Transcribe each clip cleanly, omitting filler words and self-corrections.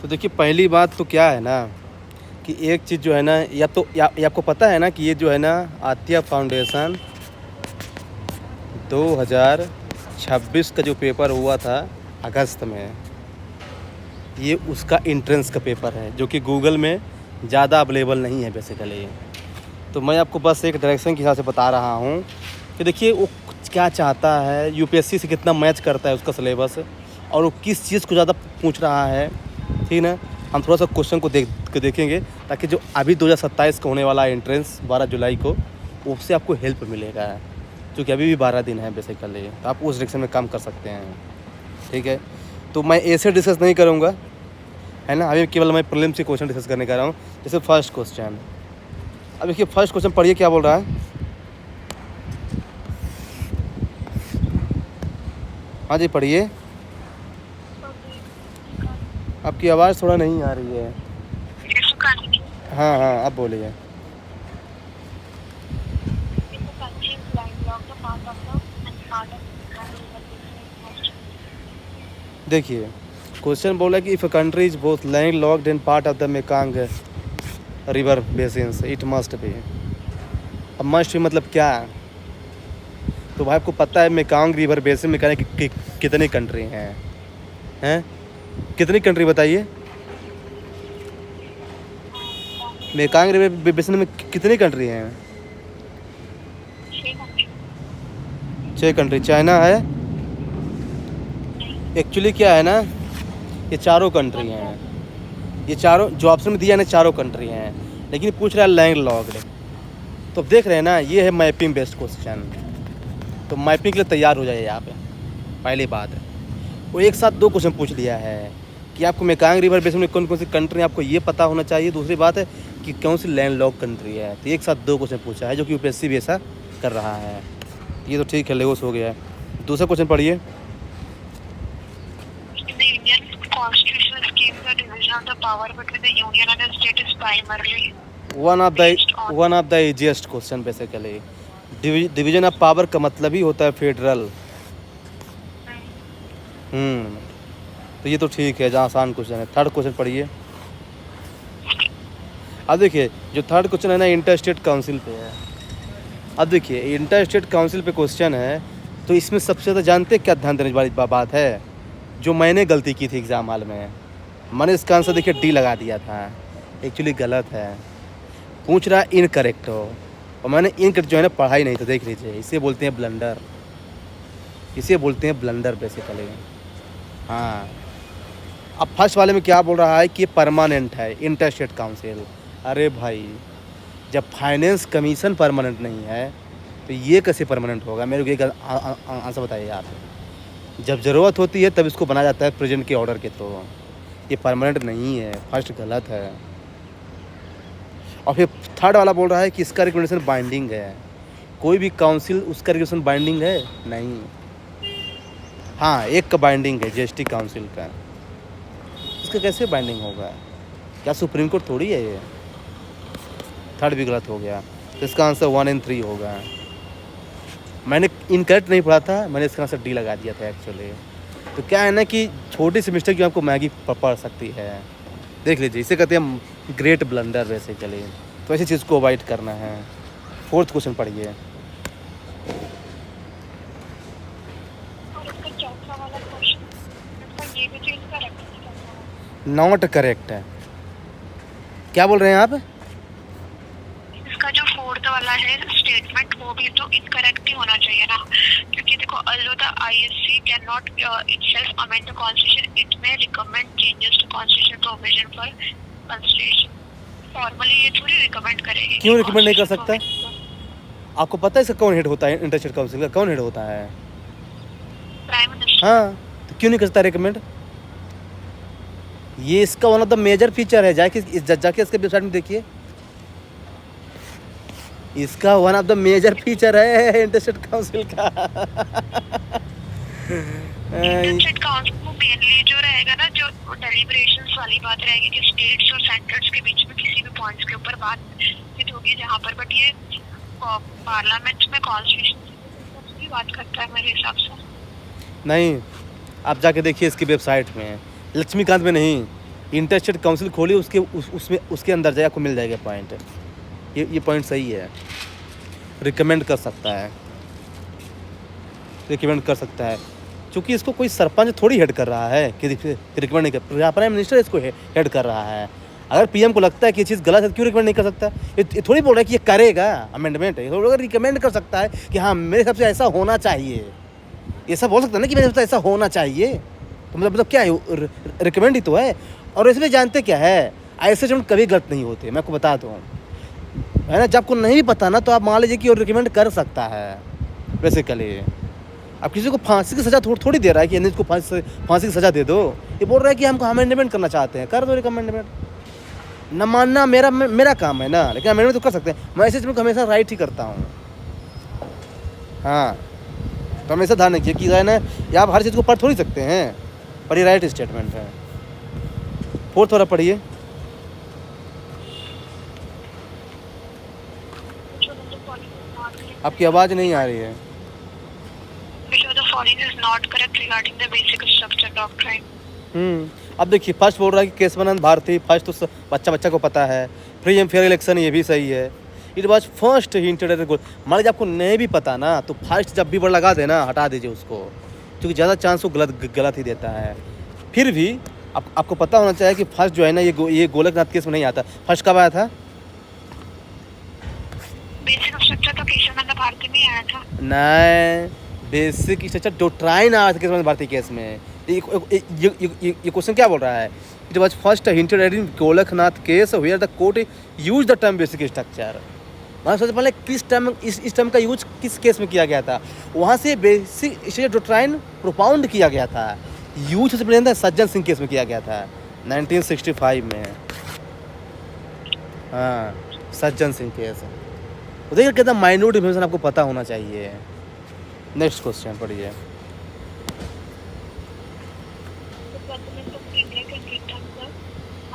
तो देखिए पहली बात तो क्या है ना कि एक चीज़ जो है ना ये आपको पता है ना कि ये जो है ना आत्या फाउंडेशन 2026 का जो पेपर हुआ था अगस्त में, ये उसका एंट्रेंस का पेपर है जो कि गूगल में ज़्यादा अवेलेबल नहीं है बेसिकली। तो मैं आपको बस एक डायरेक्शन के हिसाब से बता रहा हूँ कि देखिए वो क्या चाहता है, यूपीएससी से कितना मैच करता है उसका सिलेबस, और वो किस चीज़ को ज़्यादा पूछ रहा है, ठीक ना। हम थोड़ा सा क्वेश्चन को देखेंगे ताकि जो अभी 2027 का होने वाला है एंट्रेंस 12 जुलाई को, उससे आपको हेल्प मिलेगा, क्योंकि अभी भी 12 दिन है बेसिकली, तो आप उस डायरेक्शन में काम कर सकते हैं, ठीक है। तो मैं ऐसे डिस्कस नहीं करूँगा, है ना। अभी केवल मैं प्रीलिम्स के क्वेश्चन डिस्कस करने का रहा हूँ। जैसे फर्स्ट क्वेश्चन, अब देखिए फर्स्ट क्वेश्चन पढ़िए क्या बोल रहा है। हाँ जी पढ़िए, आपकी आवाज़ थोड़ा नहीं आ रही है। हाँ हाँ अब बोलिए। देखिए क्वेश्चन बोला कि if a country is both land locked in part of the Mekong river basins it must be. अब मस्ट भी मतलब क्या है, तो भाई आपको पता है मेकांग रिवर बेसिन में कहने कि कितनी कंट्री हैं कितनी कंट्री बताइए। मेकांग रिवर बेसिन में कितनी कंट्री हैं? 6 कंट्री। चाइना है एक्चुअली, क्या है ना, ये चारों कंट्री हैं, ये चारों जो ऑप्शन में दिया है ना चारों कंट्री हैं, लेकिन पूछ रहा है लैंड लॉक्ड। तो देख रहे हैं ना, ये है मैपिंग बेस्ड क्वेश्चन, तो मैपिंग के लिए तैयार हो जाइए यहाँ पे। पहली बात है वो एक साथ 2 क्वेश्चन पूछ लिया है कि आपको मेकांग रिवर बेसिन में कौन कौन सी कंट्री आपको ये पता होना चाहिए। दूसरी बात है कि कौन सी लैंड लॉक कंट्री है, तो एक साथ 2 क्वेश्चन पूछा है, जो कि यूपीएससी भी ऐसा कर रहा है। ये तो ठीक है, लेवस हो गया है। दूसरा क्वेश्चन पढ़िए। One of the easiest question basically. Division of power का मतलब ही होता है फेडरल। तो ये तो ठीक है, जहाँ आसान क्वेश्चन है। थर्ड क्वेश्चन पढ़िए। अब देखिए जो थर्ड क्वेश्चन है ना इंटर स्टेट काउंसिल पे है। अब देखिए इंटर स्टेट काउंसिल पे क्वेश्चन है, तो इसमें सबसे ज़्यादा जानते क्या ध्यान देने वाली बात है, जो मैंने गलती की थी एग्ज़ाम हॉल में, मैंने इसका आंसर देखिए डी लगा दिया था, एक्चुअली गलत है। पूछ रहा है इनकरेक्ट हो, और मैंने इनकरेक्ट जो है ना पढ़ा ही नहीं, तो देख लीजिए, इसे बोलते हैं ब्लंडर, इसे बोलते हैं ब्लंडर बेसिकली। हाँ अब फर्स्ट वाले में क्या बोल रहा है कि ये परमानेंट है इंटर स्टेट काउंसिल। अरे भाई जब फाइनेंस कमीशन परमानेंट नहीं है तो ये कैसे परमानेंट होगा, मेरे को एक आंसर बताइए आप। जब ज़रूरत होती है तब इसको बनाया जाता है प्रेजेंट के ऑर्डर के, तो ये परमानेंट नहीं है, फर्स्ट गलत है। और फिर थर्ड वाला बोल रहा है कि इसका रिकमेंडेशन बाइंडिंग है। कोई भी काउंसिल उसका रिकमेंडेशन बाइंडिंग है नहीं। हाँ एक का बाइंडिंग है, जीएसटी काउंसिल का, इसका कैसे बाइंडिंग होगा, क्या सुप्रीम कोर्ट थोड़ी है ये। थर्ड भी गलत हो गया, तो इसका आंसर 1 और 3 होगा। मैंने इनकरेक्ट नहीं पढ़ा था, मैंने इसका आंसर डी लगा दिया था एक्चुअली। तो क्या है ना कि छोटी सी मिस्टेक जो आपको मैगी पड़ सकती है, देख लीजिए, इसे कहते हैं ग्रेट ब्लंडर बेसिकली। तो ऐसी चीज़ को अवॉइड करना है। फोर्थ क्वेश्चन पढ़िए। नॉट करेक्ट है, क्या बोल रहे हैं आप? इसका जो फोर्थ वाला है स्टेटमेंट, वो भी तो इनकरेक्ट ही होना चाहिए ना, क्योंकि देखो although the ISC cannot itself amend the constitution, it may recommend changes to constitution provision for consideration. Formally ये थोड़ी रिकमेंड करेगी। क्यों रिकमेंड नहीं कर सकता? आपको पता है इसका कौन हेड होता है, इंटर स्टेट काउंसिल का कौन हेड होता है? Prime minister. हाँ तो क्यों नहीं कर सकता रिकमेंड? ये इसका one of the major feature है, जाके इसके वेबसाइट में देखिए, इसका one of the major feature है इंटर स्टेट काउंसिल का। इंटर स्टेट काउंसिल में मेनली जो रहेगा ना, जो डेलिब्रेशंस वाली बात रहेगी कि स्टेट्स और सेंटर्स के बीच में किसी भी पॉइंट्स के ऊपर बातचीत होगी जहाँ पर, बट ये पार्लियामेंट में कॉन्स्टिट्यूशन की बात करता है मेरे हिसाब से। नहीं, आप जाके देखिए इसकी वेबसाइट में, लक्ष्मीकांत में नहीं, इंटर स्टेट काउंसिल खोलिए, उसमें उसके अंदर जाए, आपको मिल जाएगा पॉइंट। ये पॉइंट सही है। रिकमेंड कर सकता है, रिकमेंड कर सकता है, क्योंकि इसको कोई सरपंच थोड़ी हेड कर रहा है कि रिकमेंड नहीं कर, प्राइम मिनिस्टर इसको हेड कर रहा है। अगर पीएम को लगता है कि ये चीज़ गलत है, क्यों रिकमेंड नहीं कर सकता? ये थोड़ी बोल रहा है कि ये करेगा अमेंडमेंट, ये थोड़ा रिकमेंड कर सकता है कि हाँ मेरे हिसाब से ऐसा होना चाहिए। ये सब बोल सकता है ना कि मेरे हिसाब से ऐसा होना चाहिए। तो मतलब क्या है, रिकमेंड ही तो है। और इसमें जानते क्या है, ऐसे जो कभी गलत नहीं होते, मैं आपको बता दूँ, है ना। जब आपको नहीं पता ना, तो आप मान लीजिए कि वो रिकमेंड कर सकता है बेसिकली। अब किसी को फांसी की सज़ा थोड़ी दे रहा है कि इसको फांसी की सज़ा दे दो। ये बोल रहा है कि हमको अमेंडमेंट करना चाहते हैं, कर दो रिकमेंडमेंट। न मानना मेरा काम है ना, लेकिन अमेंडमेंट तो कर सकते हैं। मैं ऐसे चीज़ को हमेशा राइट ही करता हूँ। हाँ, तो हमेशा ध्यान रखिए कि है ना, या आप हर चीज़ को पढ़ थोड़ी सकते हैं, पर ये राइट स्टेटमेंट है। फोर्थ वाला पढ़िए। आपकी आवाज़ नहीं आ रही है। अब देखिए, फर्स्ट बोल रहा है कि केशवानंद भारती, फर्स्ट तो बच्चा को पता है। फ्री एंड फेयर इलेक्शन, ये भी सही है। इट वॉज फर्स्ट हिंटेड गोल। मान लीजिए आपको नहीं भी पता ना, तो फर्स्ट जब भी वर्ड लगा देना, हटा दीजिए उसको, क्योंकि ज़्यादा चांस वो गलत ही देता है। फिर भी आपको पता होना चाहिए कि फर्स्ट जो है ना, ये गोलकनाथ केस में नहीं आता। फर्स्ट कब आया था? बेसिक स्ट्रक्चर तो केशवानंद भारती में आया था। नहीं, बेसिक स्ट्रक्चर डॉक्ट्राइन आया था केशवानंद भारती केस में। ये क्वेश्चन क्या बोल रहा है? It was first hinted in Golaknath case where the court use the term basic structure. मतलब सबसे पहले किस टर्म, इस टर्म का यूज किस केस में किया गया था? वहाँ से बेसिक स्ट्रक्चर डॉक्ट्राइन प्रोपाउंड किया गया था। यूज सबसे पहले सज्जन सिंह केस में किया गया था 1965 में। हाँ, सज्जन सिंह केस। तो देखिए कितना माइन्यूट इन्फॉर्मेशन आपको पता होना चाहिए। नेक्स्ट क्वेश्चन पढ़िए।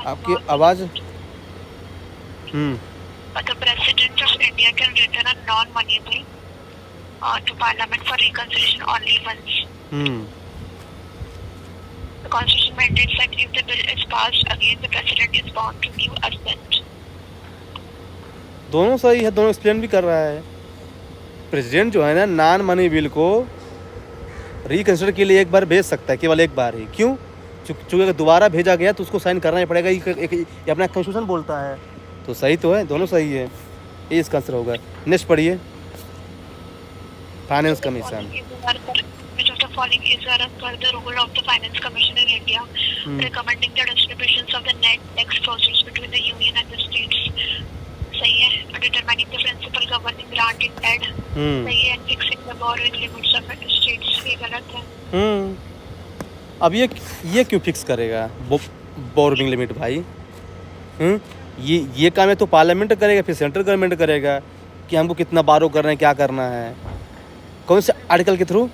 आपकी आवाज़ The President of India can return a non-money bill to Parliament for reconciliation only once. The Constitution mandates that if the bill is passed again, the President is bound to give assent. दोनों सही है, दोनों explain भी कर रहा है। President जो है ना, नॉन मनी बिल को रिकंसिडर के लिए एक बार भेज सकता है, केवल एक बार ही। क्यों? क्योंकि अगर दोबारा भेजा गया तो उसको साइन करना ही पड़ेगा। ये अपना कॉन्स्टिट्यूशन बोलता है। तो सही तो है, दोनों सही है। ये इसका आंसर होगा। नेक्स्ट पढ़िए। Finance commission. Which of the following is as per the rule of the Finance Commission in India, recommending the distributions of the net tax proceeds between the union and the states? सही है। Determining the principal governing grant in aid, सही है। And fixing the borrowing limits of states, ये गलत है। अब ये क्यों फिक्स करेगा बोरोइंग लिमिट भाई? ये काम है तो पार्लियामेंट करेगा, फिर सेंट्रल गवर्नमेंट करेगा कि हमको कितना बारो करना है, क्या करना है। कौन से आर्टिकल के थ्रू?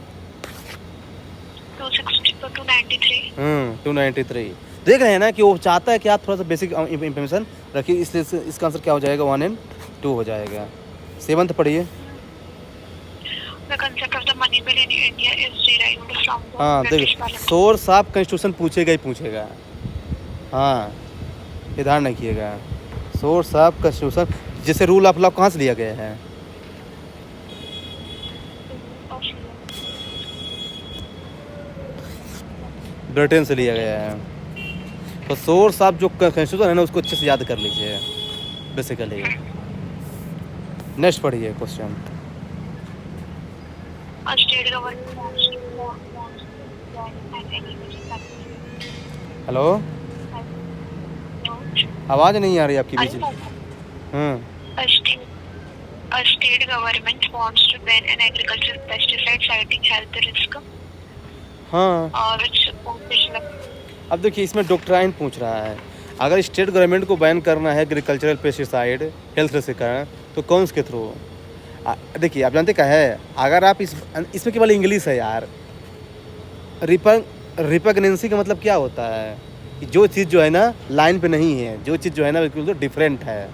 293। देख रहे हैं ना कि वो चाहता है कि आप थोड़ा सा बेसिक इंफॉर्मेशन रखिए, इसलिए इसका आंसर क्या हो जाएगा? 1 and 2 हो जाएगा। 7th पढ़िए। The concept of the money bill in India is derived from the हाँ, British देखिए, Parliament. सोर्स ऑफ कॉन्स्टिट्यूशन पूछेगा ही पूछेगा। हाँ, ये ध्यान रखिएगा। सोर्स ऑफ कॉन्स्टिट्यूशन, जैसे रूल ऑफ लॉ कहाँ से लिया गया है? ब्रिटेन से लिया गया है। तो सोर्स ऑफ जो कॉन्स्टिट्यूशन है ना, उसको अच्छे से याद कर लीजिए बेसिकली। नेक्स्ट पढ़िए क्वेश्चन। हेलो, आवाज़ नहीं आ रही आपकी बीच में। A state government wants to ban an agricultural pesticide citing health risk. हाँ, अब देखिए, इसमें डॉक्ट्राइन पूछ रहा है। अगर स्टेट गवर्नमेंट को बैन करना है एग्रीकल्चरल पेस्टिसाइड हेल्थ रिस्क का, तो कौन से थ्रू? देखिए, आप जानते क्या है, अगर आप इसमें केवल इंग्लिश है यार। रिपग्नेंसी का मतलब क्या होता है? कि जो चीज़ जो है ना लाइन पे नहीं है, जो चीज़ जो है ना बिल्कुल तो डिफरेंट है।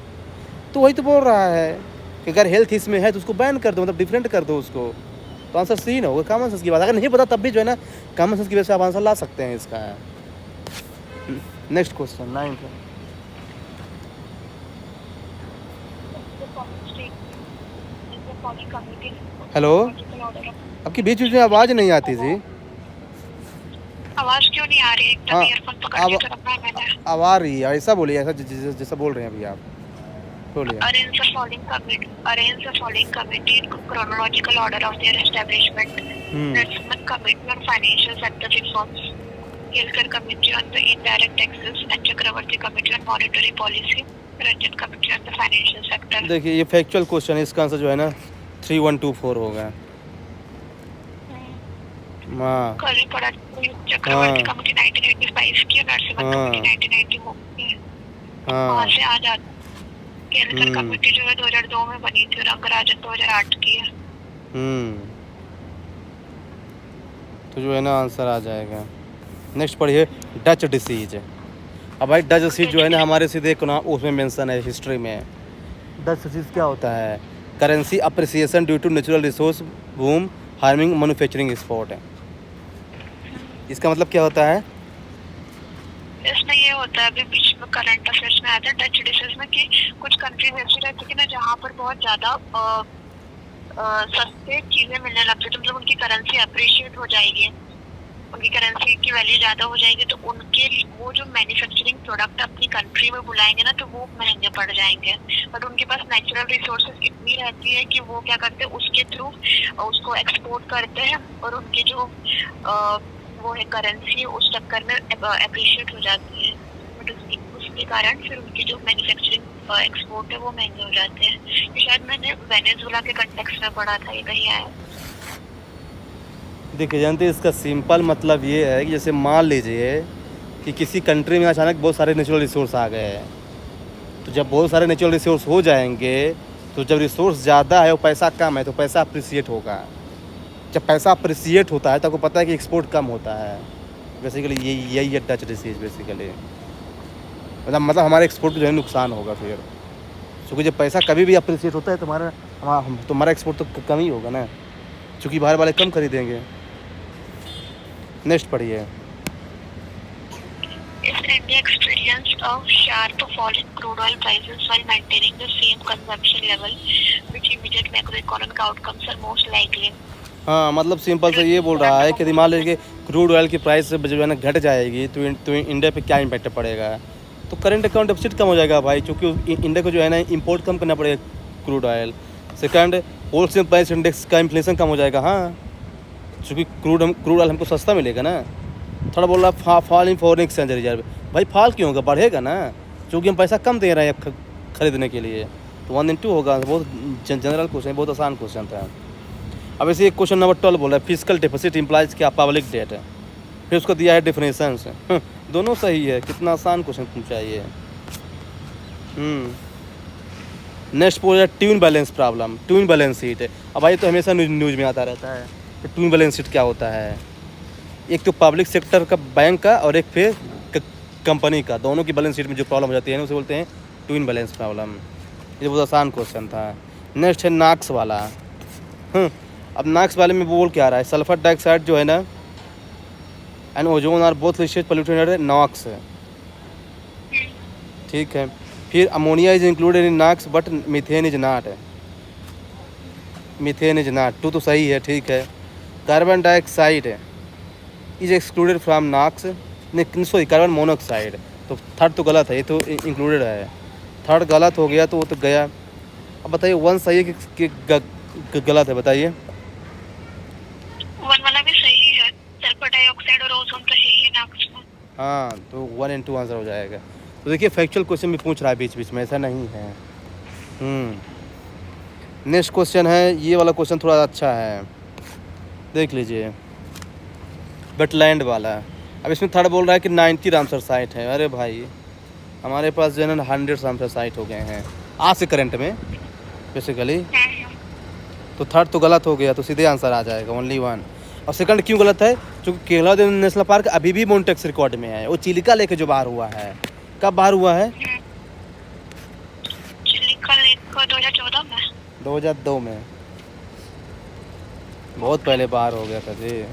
तो वही तो बोल रहा है कि अगर हेल्थ इसमें है तो उसको बैन कर दो, मतलब डिफरेंट कर दो उसको। तो आंसर सी ना होगा, कॉमन सेंस की बात। अगर नहीं पता तब भी जो है ना, कॉमन सेंस की वजह से आप आंसर ला सकते हैं इसका। नेक्स्ट क्वेश्चन 9 है। हेलो, आपकी बीच बीच में आवाज़ नहीं आती थी। आवाज क्यों नहीं आ रही है? एकदम हाँ, ईयरफोन पकड़ के तो रखा है मैंने। अब आ रही है, ऐसा बोलिए, ऐसा जैसा बोल रहे हैं अभी आप, बोलिए। Arrange the following committee in chronological order of their establishment. Narasimhan Committee on Financial Sector Reforms, Kelkar Committee on the Indirect Taxes, and Chakravarti Committee on Monetary Policy, Ranjan Committee on the Financial Sector. देखिए ये factual question है, इसका answer जो है ना 3124 होगा। हाँ कल ही पढ़ा चक्रवर्ती कमेटी 1985 की और नरसिम्हन कमेटी 1991 की। वहाँ से आ जाता। केलकर कमेटी जो है 2002 में बनी थी और रंगराजन 2008 की है। तो जो है ना आंसर आ जाएगा। नेक्स्ट पढ़िए, डच डिसीज। अब भाई डच डिसीज जो है ना हमारे सीधे उसमें मेंशन है हिस्ट्री में। डच डिसीज क्या होता है? Currency appreciation due to natural resource boom harming manufacturing export है। इसका मतलब क्या होता है? इसमें ये होता है, अभी बीच में करंट अफेयर्स में आता है डच डिसीज में कि कुछ कंट्रीज ऐसी रहती है ना जहाँ पर बहुत ज्यादा सस्ते चीजें मिलने लगती है, तो मतलब उनकी करेंसी अप्रिशिएट हो जाएगी, उनकी करेंसी की वैल्यू ज्यादा हो जाएगी, तो उनके वो जो मैन्युफैक्चरिंग प्रोडक्ट अपनी कंट्री में बुलाएंगे ना तो वो महंगे पड़ जाएंगे। बट उनके पास नेचुरल रिसोर्सेज इतनी रहती है कि वो क्या करते हैं, उसके थ्रू उसको एक्सपोर्ट करते हैं और उनकी जो वो है करेंसी उस चक्कर में अप्रिशिएट हो जाती है। बट उसके कारण फिर उनकी जो मैन्युफैक्चरिंग एक्सपोर्ट है वो महंगे हो जाते हैं। ये शायद मैंने वेनेजुएला के कंटेक्स्ट में पढ़ा था, ये कहीं आया। देखिए जानते हैं इसका सिंपल मतलब ये है कि जैसे मान लीजिए कि किसी कंट्री में अचानक बहुत सारे नेचुरल रिसोर्स आ गए हैं, तो जब बहुत सारे नेचुरल रिसोर्स हो जाएंगे तो जब रिसोर्स ज़्यादा है और पैसा कम है तो पैसा अप्रिसिएट होगा। जब पैसा अप्रिसिएट होता है तो आपको पता है कि एक्सपोर्ट कम होता है। बेसिकली यही है डच डिसीज बेसिकली। मतलब हमारे एक्सपोर्ट को जो है नुकसान होगा फिर, क्योंकि जब पैसा कभी भी अप्रिसिएट होता है तो हमारा एक्सपोर्ट तो कम ही होगा ना, क्योंकि बाहर वाले कम खरीदेंगे। नेक्स्ट पढ़िए। Is India experienced a sharp fall in crude oil prices while maintaining the same consumption level, which immediate macroeconomic outcomes are most likely? हाँ, मतलब सिंपल से ये बोल रहा है कि मान लीजिए कि क्रूड ऑयल की प्राइस जो है ना घट जाएगी तो इंडिया पे क्या इम्पैक्ट पड़ेगा? तो करंट अकाउंट डेफिसिट कम हो जाएगा भाई, क्योंकि इंडिया को जो है ना इंपोर्ट कम करना पड़ेगा crude oil. Second, wholesale price index का इन्फ्लेशन कम हो जाएगा। हाँ, क्योंकि क्रूड ऑयल हमको सस्ता मिलेगा ना। थोड़ा बोल रहा fall in foreign exchange reserve, भाई फॉल क्यों होगा? बढ़ेगा ना, क्योंकि हम पैसा कम दे रहे हैं खरीदने के लिए। तो 1 in 2 होगा। बहुत जनरल क्वेश्चन, बहुत आसान क्वेश्चन था। अब ऐसे एक क्वेश्चन नंबर 12 बोल रहा है फिजिकल डेफिसिट इम्प्लाइज क्या पब्लिक डेट है, फिर उसको दिया है डिफिनेशन से। दोनों सही है, कितना आसान क्वेश्चन पूछा है। नेक्स्ट बोल रहा है tune balance problem, tune balance sheet है। अब भाई तो हमेशा न्यूज़ में आता रहता है कि ट्यून बैलेंस शीट क्या होता है। एक तो पब्लिक सेक्टर का बैंक का और एक फिर कंपनी का, दोनों की बैलेंस शीट में जो प्रॉब्लम हो जाती है उसे बोलते हैं ट्यून बैलेंस प्रॉब्लम। ये बहुत आसान क्वेश्चन था। नेक्स्ट है नाक्स वाला। अब नाक्स वाले में बोल क्या रहा है, सल्फर डाइऑक्साइड जो है ना and ozone are both listed polluted NOx, ठीक है। फिर ammonia is included in NOx but methane is not, methane is not. तो सही है, ठीक है। Carbon dioxide is excluded from NOx, नहीं सॉरी कार्बन मोनोऑक्साइड, तो थर्ड तो गलत है, ये तो इंक्लूडेड है। थर्ड गलत हो गया तो वो तो गया। अब बताइए 1 सही है कि गलत है, बताइए। 1 वाला भी सही है, सल्फर डाइऑक्साइड और ओजोन तो है ही नॉक्स में। हाँ, तो 1 and 2 आंसर हो जाएगा। तो देखिए फैक्चुअल क्वेश्चन भी पूछ रहा है बीच बीच में, ऐसा नहीं है। नेक्स्ट क्वेश्चन है, ये वाला क्वेश्चन थोड़ा अच्छा है, देख लीजिए, वेटलैंड वाला। अब इसमें थर्ड बोल रहा है कि 90 रामसर साइट है। अरे भाई हमारे पास जो है ना 100 रामसर साइट हो गए हैं आज से करंट में बेसिकली। तो थर्ड तो गलत हो गया, तो सीधे आंसर आ जाएगा ओनली 1। और सेकंड क्यों गलत है? क्योंकि केला नेशनल पार्क अभी भी मोन्टेक्स रिकॉर्ड में है। वो चिलिका लेके जो बाहर हुआ है, कब बाहर हुआ है? चिलिका लेक 2014 में, 2002 में, बहुत पहले बाहर हो गया था जी,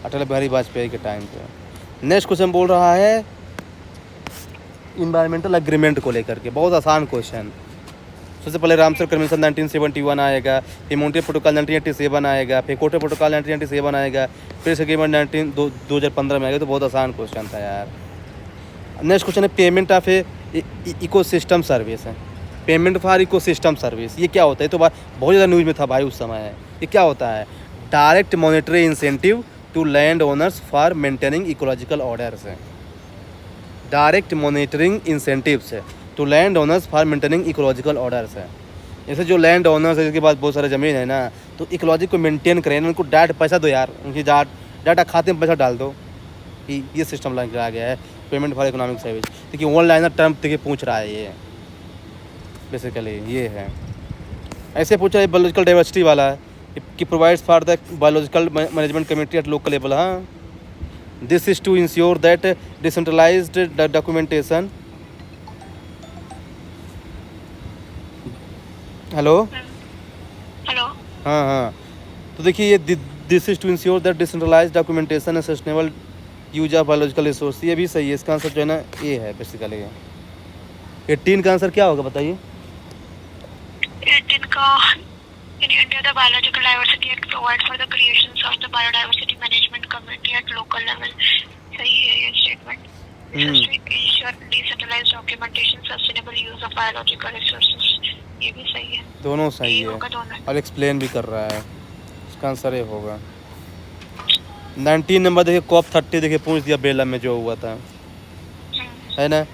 अटल बिहारी वाजपेयी के टाइम पे। नेक्स्ट क्वेश्चन बोल रहा है इन्वायरमेंटल एग्रीमेंट को लेकर के, बहुत आसान क्वेश्चन। सबसे पहले रामसर कन्वेंशन 1971 आएगा, फिर मॉन्ट्रियल प्रोटोकॉल 1987 आएगा, फिर कोटे प्रोटोकॉल 1997 आएगा, फिर एग्रीमेंट 2015 में आएगा। तो बहुत आसान क्वेश्चन था यार। नेक्स्ट क्वेश्चन है पेमेंट ऑफ इकोसिस्टम सर्विस है। पेमेंट फॉर इकोसिस्टम सर्विस ये क्या होता है? तो बहुत ज़्यादा न्यूज़ में था भाई उस समय। ये क्या होता है? Direct monetary incentive to land owners for maintaining ecological orders है। डायरेक्ट मॉनिटरिंग इंसेंटिव्स है to land owners for maintaining ecological orders है। जैसे जो लैंड ओनर्स है जिसके पास बहुत सारा ज़मीन है ना, तो इकोलॉजी को मेंटेन करें, उनको डायरेक्ट पैसा दो यार, उनकी डाटा खाते में पैसा डाल दो। ये सिस्टम लगा गया है पेमेंट फॉर इकोनॉमिक सर्विस। देखिए ऑनलाइनर टर्म देखिए पूछ रहा है ये बेसिकली ये है। ऐसे पूछा है बायोलॉजिकल डाइवर्सिटी वाला है कि provides for the biological management committee at local level. हाँ, this is to ensure that decentralised documentation. Hello hello. हाँ, तो देखिए ये this is to ensure that decentralised documentation and sustainable use of biological resource. ये भी सही है। इसका आंसर जो है ना ये है बेसिकली। 18 का आंसर क्या होगा बताइए? 18 का in India the Biological Diversity Act provides for the creation of the Biodiversity Management Committee at local level। सही है ये statement. This is to ensure decentralized documentation, sustainable use of biological resources। ये भी सही है। दोनों सही है दोनों। और एक्सप्लेन भी कर रहा है। इसका आंसर ये होगा। 19 नंबर देखिए कॉप 30 देखिए पूछ दिया बेला में जो हुआ था, है ना।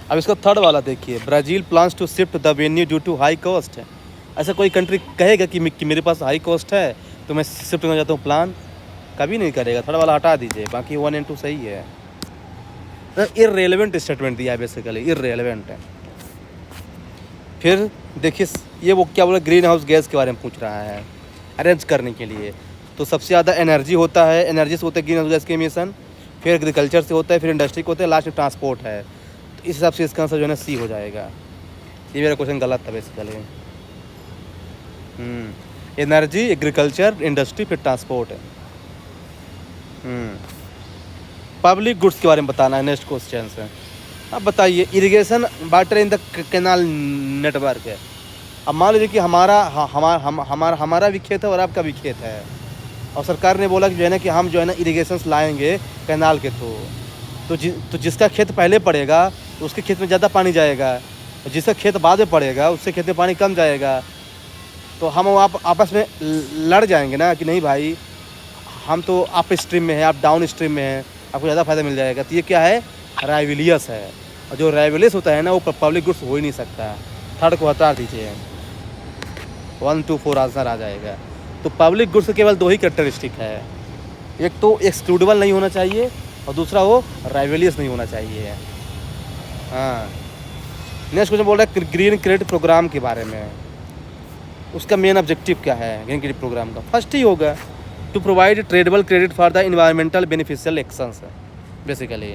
अब इसका थर्ड वाला देखिए, Brazil plans to shift the venue due to high cost है। ऐसा कोई कंट्री कहेगा कि मेरे पास हाई कॉस्ट है तो मैं शिफ्ट करना चाहता हूँ प्लान? कभी नहीं करेगा। थर्ड वाला हटा दीजिए, बाकी 1 और 2 सही है। इररेलेवेंट स्टेटमेंट दिया है बेसिकली, इररेलेवेंट है। फिर देखिए ये वो क्या बोला, ग्रीन हाउस गैस के बारे में पूछ रहा है अरेंज करने के लिए। तो सबसे ज़्यादा एनर्जी होता है, एनर्जी से होता है ग्रीन हाउस गैस के एमिशन, फिर एग्रीकल्चर से होता है, फिर इंडस्ट्री को होता है, लास्ट में ट्रांसपोर्ट है। तो इस हिसाब से इसका आंसर जो है ना सी हो जाएगा। ये मेरा क्वेश्चन गलत था बेसिकली। एनर्जी, एग्रीकल्चर, इंडस्ट्री, फिर ट्रांसपोर्ट है। पब्लिक गुड्स के बारे में बताना है नेक्स्ट क्वेश्चन से। अब बताइए, irrigation water in the canal network है। अब मान लीजिए कि हमारा भी खेत है और आपका भी खेत है, और सरकार ने बोला कि जो है ना कि हम जो है ना इरिगेशन लाएंगे कैनाल के थ्रू। तो जिसका खेत पहले पड़ेगा तो उसके खेत में ज़्यादा पानी जाएगा, और जिसका खेत बाद में पड़ेगा उससे खेत में पानी कम जाएगा। तो हम आप आपस में लड़ जाएंगे ना कि नहीं भाई हम तो अप स्ट्रीम में हैं, आप डाउन स्ट्रीम में हैं, आपको ज़्यादा फ़ायदा मिल जाएगा। तो ये क्या है? राइवलियस है। और जो राइवलियस होता है ना वो पब्लिक गुड्स हो ही नहीं सकता। थर्ड को हटा दीजिए, 1, 2, 4 आंसर आ जाएगा। तो पब्लिक गुड्स केवल 2 ही कैरेक्टरिस्टिक है, एक तो एक्सक्लूडेबल नहीं होना चाहिए और दूसरा वो राइवलियस नहीं होना चाहिए। हाँ, नेक्स्ट क्वेश्चन बोल रहा है ग्रीन क्रेडिट प्रोग्राम के बारे में। उसका मेन ऑब्जेक्टिव क्या है ग्रीन क्रेडिट प्रोग्राम का? फर्स्ट ही होगा to provide tradeable credit for the environmental beneficial actions है बेसिकली,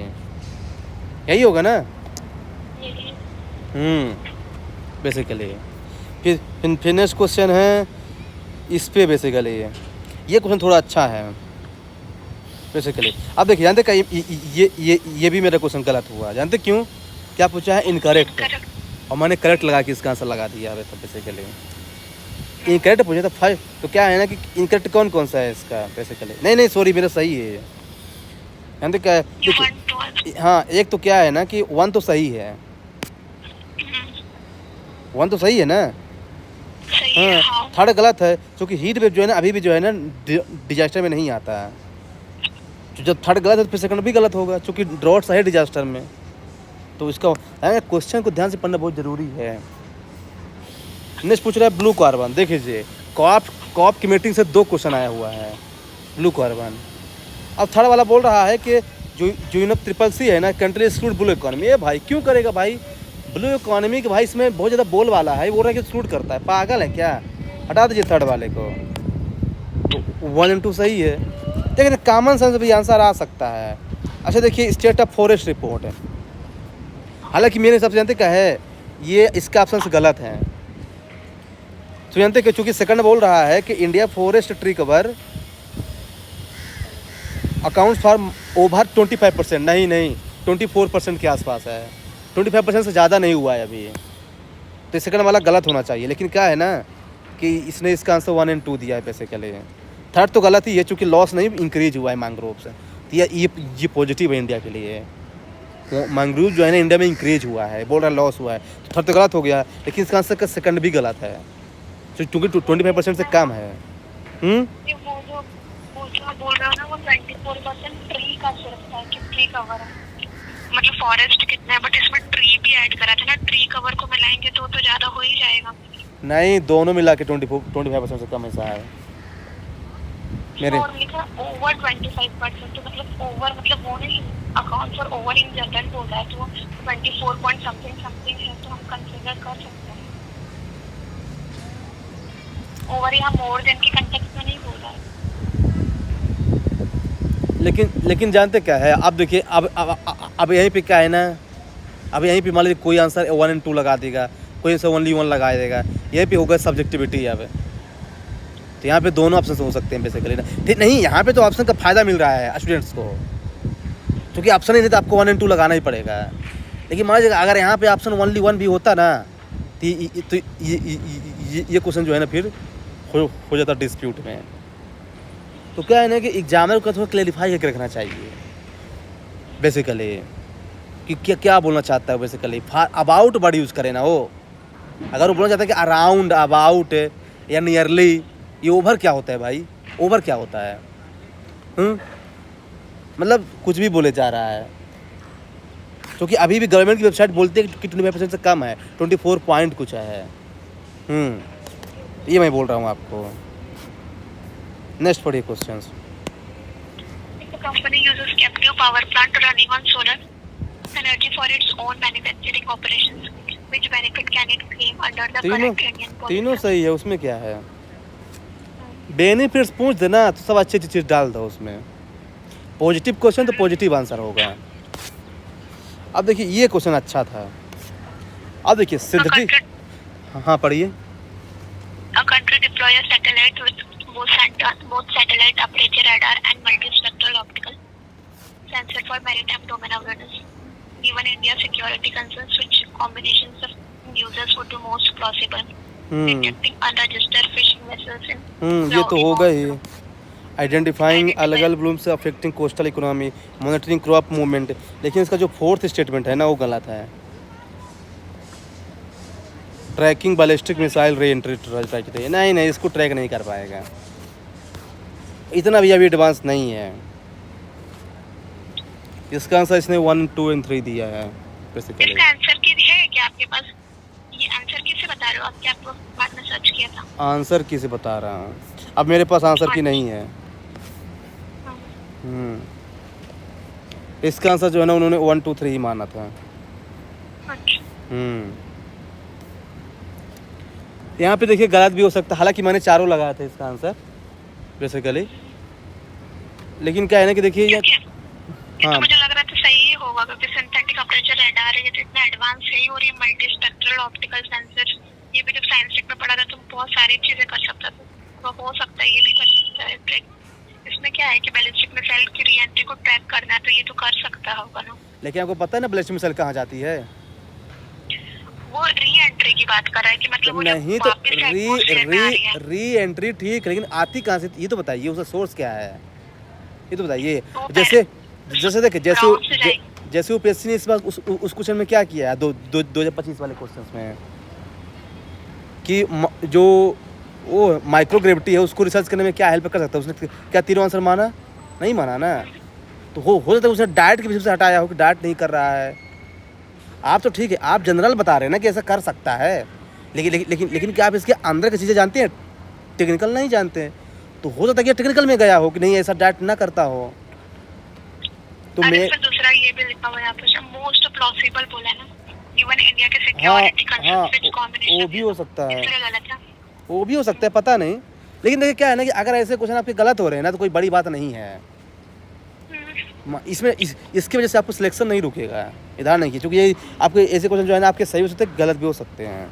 यही होगा ना। बेसिकली फिर नेक्स्ट क्वेश्चन है इस पे बेसिकली। ये क्वेश्चन थोड़ा अच्छा है बेसिकली। अब देखिए जानते क्या, ये भी मेरा क्वेश्चन गलत हुआ। जानते क्यों? क्या पूछा है? इनकरेक्ट, और मैंने करेक्ट लगा के इसका आंसर लगा दिया तो बेसिकली इनकरेक्ट पूछा था फर्स्ट। तो क्या है ना कि इनकरेक्ट कौन कौन सा है इसका बेसिकली? नहीं सॉरी मेरा सही है। जानते क्या है? देखिए हाँ, एक तो क्या है ना कि 1 तो सही है, 1 तो सही है ना। हाँ, थर्ड गलत है क्योंकि हीट वेव जो है ना अभी भी जो है ना डिजास्टर में नहीं आता है। तो जब थर्ड गलत है तो फिर सेकंड भी गलत होगा क्योंकि ड्रॉट्स है डिजास्टर में। तो इसका क्वेश्चन को ध्यान से पढ़ना बहुत ज़रूरी है। नेक्स्ट पूछ रहा है ब्लू कार्बन। देख लीजिए कॉप की मीटिंग से 2 क्वेश्चन आया हुआ है ब्लू कार्बन। अब थर्ड वाला बोल रहा है कि जो CCC है ना, कंट्री एक्सक्लूड ब्लू इकोनॉमी। ये भाई क्यों करेगा भाई ब्लू इकोनॉमी के? भाई इसमें बहुत ज़्यादा बोल वाला है, बोल रहा है कि एक्सक्लूड करता है। पागल है क्या? हटा दीजिए थर्ड वाले को। तो 1 और 2 सही है, लेकिन कॉमन सेंस भी आंसर आ सकता है। अच्छा देखिए स्टेट ऑफ फॉरेस्ट रिपोर्ट है, हालांकि मेरे हिसाब से जानते क्या है, ये इसका ऑप्शन गलत है। तो जानते कि चूँकि सेकंड बोल रहा है कि India forest tree cover account for over 25%, नहीं 24% के आसपास है। 25% से ज़्यादा नहीं हुआ है अभी, तो सेकंड वाला गलत होना चाहिए। लेकिन क्या है ना कि इसने इसका आंसर 1 और 2 दिया है बेसिकली। थर्ड तो गलत ही है, चूँकि लॉस नहीं इंक्रीज हुआ है मैंग्रोव से, तो ये पॉजिटिव है इंडिया के लिए। मैंग्रोव जो है ना इंडिया में इंक्रीज हुआ है, बोल रहा है लॉस हुआ है, तो थर्ड तो गलत हो गया, लेकिन इसका आंसर का सेकंड भी गलत है, क्योंकि 25% से कम है। ये वो जो आप बोल रहे हो ना, वो 24% ट्री का सिर्फ है कि ट्री कवर है, मतलब फॉरेस्ट कितना है, बट इसमें ट्री भी ऐड करा था ना, ट्री कवर को मिलाएंगे तो ज़्यादा हो ही जाएगा। नहीं, दोनों मिला के 25% से कम ऐसा है मेरे। और लिखा ओवर 25%, तो मतलब ओवर मतलब वो नहीं, account for over in general बोल रहा है, तो 24 पॉइंट समथिंग समथिंग है, तो हम कंसीडर कर सकते हैं। ओवर यहाँ मोर देन के कंटेक्स्ट में नहीं बोल रहा है। लेकिन जानते क्या है, अब देखिए अब यहीं पे क्या है ना, अब यहीं पे मान लीजिए कोई आंसर 1 और 2 लगा देगा, कोई आंसर ओनली 1 लगा देगा, यहीं पे होगा सब्जेक्टिविटी। अब तो यहाँ पे दोनों ऑप्शन हो सकते हैं बेसिकली ना। ठीक नहीं, यहाँ पे तो ऑप्शन का फ़ायदा मिल रहा है स्टूडेंट्स को, क्योंकि ऑप्शन ही नहीं तो आपको 1 और 2 लगाना ही पड़ेगा। लेकिन मान लीजिए अगर यहाँ पे ऑप्शन ओनली 1 भी होता ना, तो ये क्वेश्चन जो है ना फिर हो जाता डिस्प्यूट में। तो क्या है ना कि एग्जामिनर को थोड़ा क्लेरिफाई करके रखना चाहिए बेसिकली कि क्या बोलना चाहता है बेसिकली। अबाउट वर्ड यूज़ करे ना वो, अगर वो बोलना चाहता है कि अराउंड, अबाउट या नियरली, ये ओवर क्या होता है भाई, ओवर क्या होता है? मतलब कुछ भी बोले जा रहा है, क्योंकि अभी भी गवर्नमेंट की वेबसाइट बोलती है कि 25% से कम है, 24 पॉइंट कुछ है। ये मैं बोल रहा हूँ आपको। नेक्स्ट पढ़िए questions. The company uses captive power plant running on solar energy for its own manufacturing operations. Which benefit can it claim under the current Indian policy? तीनों सही है, उसमें क्या है? बेनिफिट्स पूछ देना तो सब अच्छी चीज़ डाल दो उसमें। पॉजिटिव क्वेश्चन तो पॉजिटिव आंसर होगा। अब देखिए ये क्वेश्चन अच्छा था। अब देखिए सिंथेटिक, हाँ पढ़िए। A country deploy a satellite with both satellite aperture radar and multispectral optical sensor for maritime domain awareness. Given India's security concerns, which combinations of users would be most plausible? Detecting unregistered fishing vessels in ये तो होगा ही। Identifying अलग-अलग problems affecting coastal economy, monitoring crop movement. लेकिन इसका जो fourth statement है ना वो गलत है। Tracking ballistic missile re entry track, नहीं इसको ट्रैक नहीं कर पाएगा, इतना भी अभी एडवांस नहीं है। इसका आंसर इसने 1, 2 और 3 दिया है बेसिकली। इसका आंसर की है क्या आपके पास? ये आंसर किसे बता रहे हो आप? क्या आपको बाद में सर्च किया था? आंसर किसे बता रहा हूँ, अब मेरे पास आंसर की नहीं है। इसका आंसर जो है ना उन्होंने 1, 2, 3 ही माना था। यहाँ पे देखिए गलत भी हो सकता है, हालांकि मैंने चारों लगाया था इसका आंसर बेसिकली। लेकिन क्या है ना कि देखिए ये तो मुझे लग रहा था सही ही होगा, क्योंकि सिंथेटिक अपर्चर रडार है, ये तो इतना एडवांस है, और ये मल्टी स्पेक्ट्रल ऑप्टिकल सेंसर, ये भी जब साइंस टेक में पढ़ा था तो बहुत सारी चीजें कर सकता था, तो हो सकता है ये भी कर सकता है ट्रैक। इसमें क्या है कि बैलिस्टिक मिसाइल की री एंट्री को ट्रैक करना है, तो ये तो कर सकता होगा ना। लेकिन आपको पता है ना बैलिस्टिक मिसाइल कहाँ जाती है? वो री एंट्री की बात कर रहा है कि मतलब वो नहीं तो री एंट्री ठीक, लेकिन आती कहाँ से ये तो बताइए, उसका सोर्स क्या है ये तो बताइए। जैसे देखिए जैसे यूपीएससी ने इस बार उस क्वेश्चन में क्या किया है 2025 वाले क्वेश्चन में, कि जो वो माइक्रोग्रेविटी है उसको रिसर्च करने में क्या हेल्प कर सकता है, उसने क्या तीनों आंसर माना? नहीं माना ना। तो हो सकता है उसने डाइट के बेसिस से हटाया हो कि डाइट नहीं कर रहा है। आप तो ठीक है, आप जनरल बता रहे हैं ना कि ऐसा कर सकता है, लेकिन क्या आप इसके अंदर की चीज़ें जानते हैं? टेक्निकल नहीं जानते हैं। तो हो सकता है कि टेक्निकल में गया हो कि नहीं ऐसा डाइट ना करता हो। तो मैं दूसरा ये भी लिखा हुआ है यहाँ पर, मोस्ट प्लॉसिबल बोला है ना, इवन इंडिया के सिक्योरिटी कंसर्न्स विच कॉम्बिनेशन, वो भी हो सकता है, गलत है, वो भी हो सकता है, पता नहीं। लेकिन देखिए क्या है ना कि अगर ऐसे क्वेश्चन आपके गलत हो रहे हैं ना तो कोई बड़ी बात नहीं है इसमें। इसकी वजह से आपको सिलेक्शन नहीं रुकेगा, इधर नहीं, क्योंकि ये आपके ऐसे क्वेश्चन जो है ना आपके सही हो सकते हैं, गलत भी हो सकते हैं।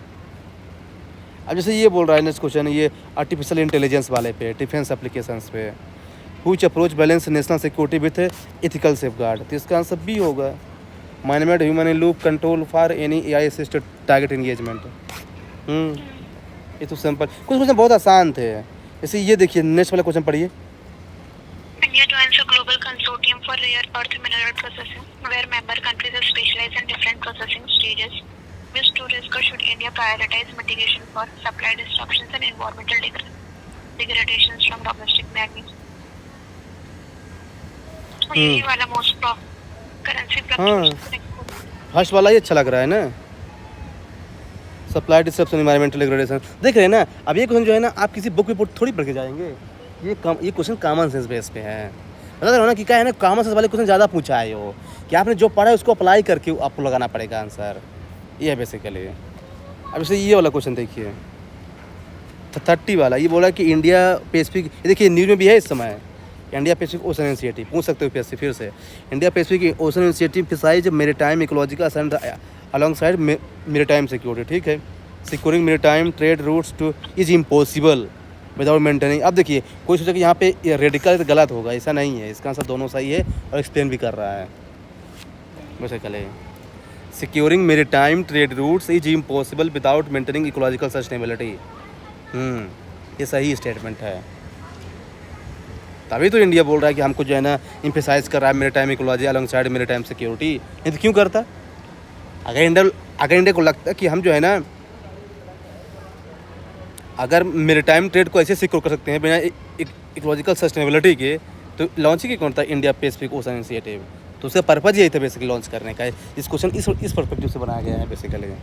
अब जैसे ये बोल रहा है नेक्स्ट क्वेश्चन, ये आर्टिफिशियल इंटेलिजेंस वाले पे, डिफेंस एप्लीकेशंस पे, which approach balance national security with ethical safeguard, तो इसका आंसर बी होगा। Management human in loop control for any AI assisted target engagement. ये तो सिंपल, कुछ क्वेश्चन बहुत आसान थे। जैसे ये देखिए, नेक्स्ट वाला क्वेश्चन पढ़िए। India joins a global consortium for rare earth mineral processing, where member countries are specialized in different processing stages. Which two risks should India prioritize mitigation for supply disruptions and environmental degradations from domestic magnet? यही वाला most currency fluctuation. First वाला ही अच्छा लग रहा है ना, supply disruption environmental degradation. देख रहे हैं ना, अब ये क्वेश्चन जो है ना, आप किसी बुक रिपोर्ट थोड़ी पढ़ के जाएंगे। ये क्वेश्चन कॉमन सेंस बेस पे है। बता रहे हो ना कि क्या है ना, कॉमन सेंस वाले क्वेश्चन ज़्यादा पूछा है वो, कि आपने जो पढ़ा है उसको अप्लाई करके आपको लगाना पड़ेगा आंसर। ये है बेसिकली। अब इसे ये वाला क्वेश्चन देखिए, 30 वाला। ये बोला कि इंडिया पैसिफिक, ये देखिए न्यूज़ में भी है इस समय, इंडिया पैसिफिक ओशन इनिशिएटिव, पूछ सकते हो पीएससी फिर से। India Pacific ocean initiative emphasises maritime ecological and alongside maritime security. ठीक है, securing maritime trade routes to is impossible without maintaining. अब देखिए, कोई सोचा कि यहाँ पे रेडिकल गलत होगा, ऐसा नहीं है। इसका आंसर दोनों सही है और एक्सप्लेन भी कर रहा है basically. Securing maritime trade roots is impossible without maintaining ecological sustainability. ये सही स्टेटमेंट है। तभी तो इंडिया बोल रहा है कि हमको जो है ना इम्फेसाइज कर रहा है maritime ecology along side maritime security. नहीं तो क्यों करता? अगर इंडिया को लगता है कि हम जो है ना, अगर मेरीटाइम ट्रेड को ऐसे सिक्योर कर सकते हैं बिना इकोलॉजिकल सस्टेनेबिलिटी के, तो लॉन्च ही कौन था इंडिया पैसिफिक ओशन इनिशिएटिव? तो उसका पर्पज यही था बेसिकली लॉन्च करने का। इस क्वेश्चन इस पर्सपेक्टिव से बनाया गया है बेसिकली।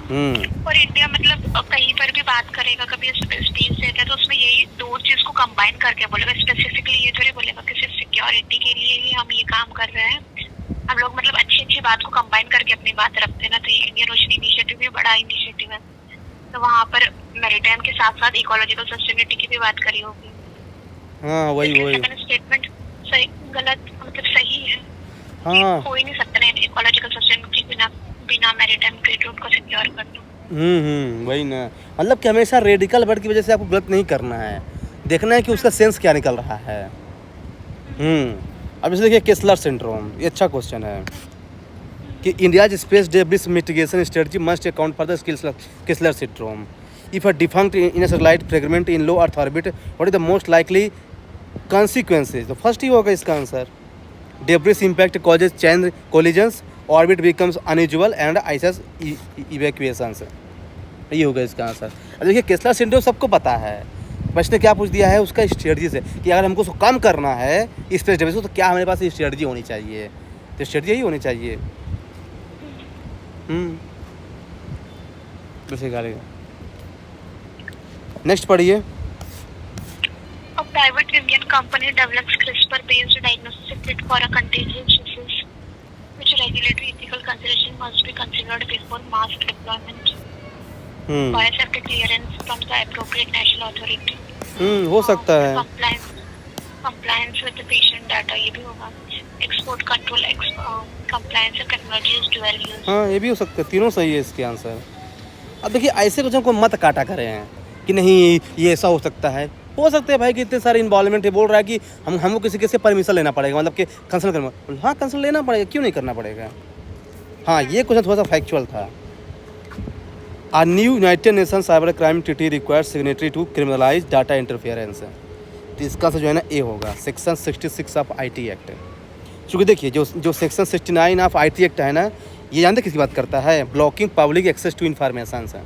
और इंडिया मतलब कहीं पर भी बात करेगा, कभी स्पीच देता है तो उसमें यही दो चीज को कंबाइन करके बोलेगा। स्पेसिफिकली ये थोड़ी बोलेगा कि सिर्फ सिक्योरिटी के लिए ही हम ये काम कर रहे हैं। हम लोग मतलब अच्छी बात को कंबाइन करके अपनी बात रखते हैं ना। तो ये इंडियन ओशन इनिशिएटिव भी बड़ा इनिशिएटिव है, तो वहाँ पर मैरीटाइम के साथ साथ इकोलॉजिकल सस्टेनेबिलिटी की भी बात करी होगी। हाँ वही स्टेटमेंट सही गलत मतलब सही है। हाँ, हो ही नहीं सकता ना इकोलॉजिकल सस्टेनेबिलिटी बिना मैरीटाइम ट्रेड रूट को सिक्योर करना। वही ना, मतलब कि हमेशा रेडिकल वर्ड की वजह से आपको गलत नहीं करना है, देखना है कि उसका सेंस क्या निकल रहा है। अब इसे देखिए, केस्लर सिंड्रोम। ये अच्छा क्वेश्चन है कि India's space debris mitigation strategy must account for the Kessler syndrome. If a defunct in a satellite fragment in low earth orbit, what is the most likely consequences? तो first ही होगा इसका answer. Debris impact causes chain collisions, orbit becomes unusual and ISS evacuations. ये होगा इसका answer. अब देखिए, Kessler syndrome सबको पता है, बस ने क्या पूछ दिया है उसका स्ट्रेटजी से, कि अगर हमको उसको कम करना है स्पेस डेब्रिस को, तो क्या हमारे पास स्ट्रेटजी होनी चाहिए? तो स्ट्रेटजी यही होनी चाहिए। नेक्स्ट पढ़िए। A private Indian company develops CRISPR-based diagnostic kit for a contagious disease, which regulatory ethical consideration must be considered before mass deployment. Biosafety clearance from the appropriate national authority. हो सकता है। Compliance with the patient data, ये भी होगा। Export control, compliance and technology is dual use. हाँ, ये भी हो सकता है। तीनों सही है इसके आंसर। अब देखिए, ऐसे क्वेश्चन को मत काटा करें हैं कि नहीं ये ऐसा हो सकता है भाई, कि इतने सारे इन्वॉल्वमेंट है। बोल रहा है कि हमको किसी से परमिशन लेना पड़ेगा, मतलब कि कंसल्ट करना। हाँ, कंसल्ट लेना पड़ेगा, क्यों नहीं करना पड़ेगा? हाँ, ये क्वेश्चन थोड़ा सा फैक्चुअल था। A new United Nations Cyber Crime Treaty requires signatory to criminalize data interference। तो इसका जो है ना ए होगा, सेक्शन 66 ऑफ IT एक्ट। क्योंकि देखिए, जो सेक्शन 69 ऑफ IT एक्ट है ना, ये जानते किसकी बात करता है? Blocking public access to information से।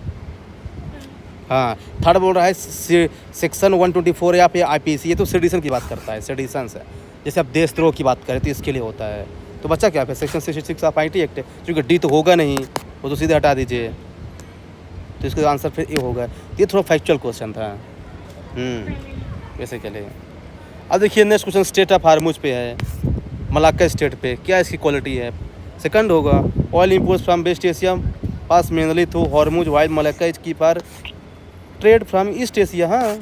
हाँ, थर्ड बोल रहा है सेक्शन 124 या फिर IPC, ये तो सेडिशन की बात करता है, सेडिशन से। जैसे आप देशद्रोह की बात करें तो इसके लिए होता है। तो बच्चा क्या है? सेक्शन 66 ऑफ IT एक्ट है, क्योंकि डी तो होगा नहीं, वो तो सीधे हटा दीजिए। तो इसका आंसर फिर ए होगा। ये थोड़ा फैक्चुअल क्वेश्चन था बेसिकली। अब देखिए, next question state of Hormuz पे है, मलाक्का स्टेट पे। क्या इसकी क्वालिटी है? सेकंड होगा, oil imports from West Asia pass mainly through Hormuz while Malacca is keeper trade from East Asia. हाँ,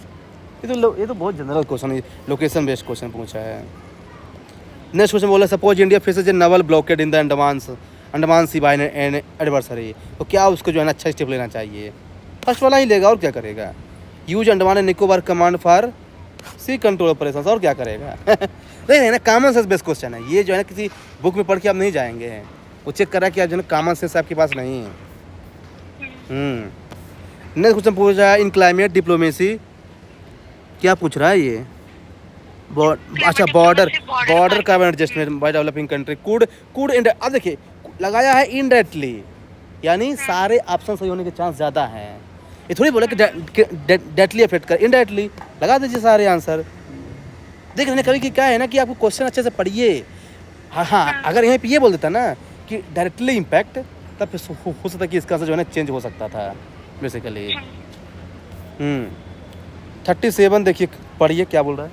ये तो बहुत जनरल क्वेश्चन है, लोकेशन बेस्ड क्वेश्चन पूछा है। नेक्स्ट क्वेश्चन बोला, suppose India faces a naval blockade in the Andaman sea by an adversary, तो क्या उसको जो है ना अच्छा स्टेप लेना चाहिए? फर्स्ट वाला ही लेगा, और क्या करेगा? Use Andaman and Nicobar command for sea control operation, और क्या करेगा? नहीं है ना, कॉमन सेंस बेस्ड क्वेश्चन है ये, जो है ना किसी बुक में पढ़ के आप नहीं जाएंगे, वो चेक कर रहा है कि आप जो है कॉमन सेंस आपके पास नहीं है। नेक्स्ट क्वेश्चन पूछ रहा है इन क्लाइमेट डिप्लोमेसी, क्या पूछ रहा है ये? अच्छा, border carbon adjustment by developing country could अब देखिए लगाया है इनडायरेक्टली, यानी सारे ऑप्शन सही होने के चांस ज़्यादा हैं। ये थोड़ी बोला कि डायरेक्टली अफेक्ट कर, इनडायरेक्टली लगा दीजिए सारे आंसर। देख रहे कभी कि क्या है ना कि आपको क्वेश्चन अच्छे से पढ़िए। हाँ, अगर यहाँ पे ये बोल देता ना कि डायरेक्टली इम्पैक्ट, तब फिर हो सकता है कि इसका आंसर जो है ना चेंज हो सकता था बेसिकली। 37 देखिए, पढ़िए क्या बोल रहा है।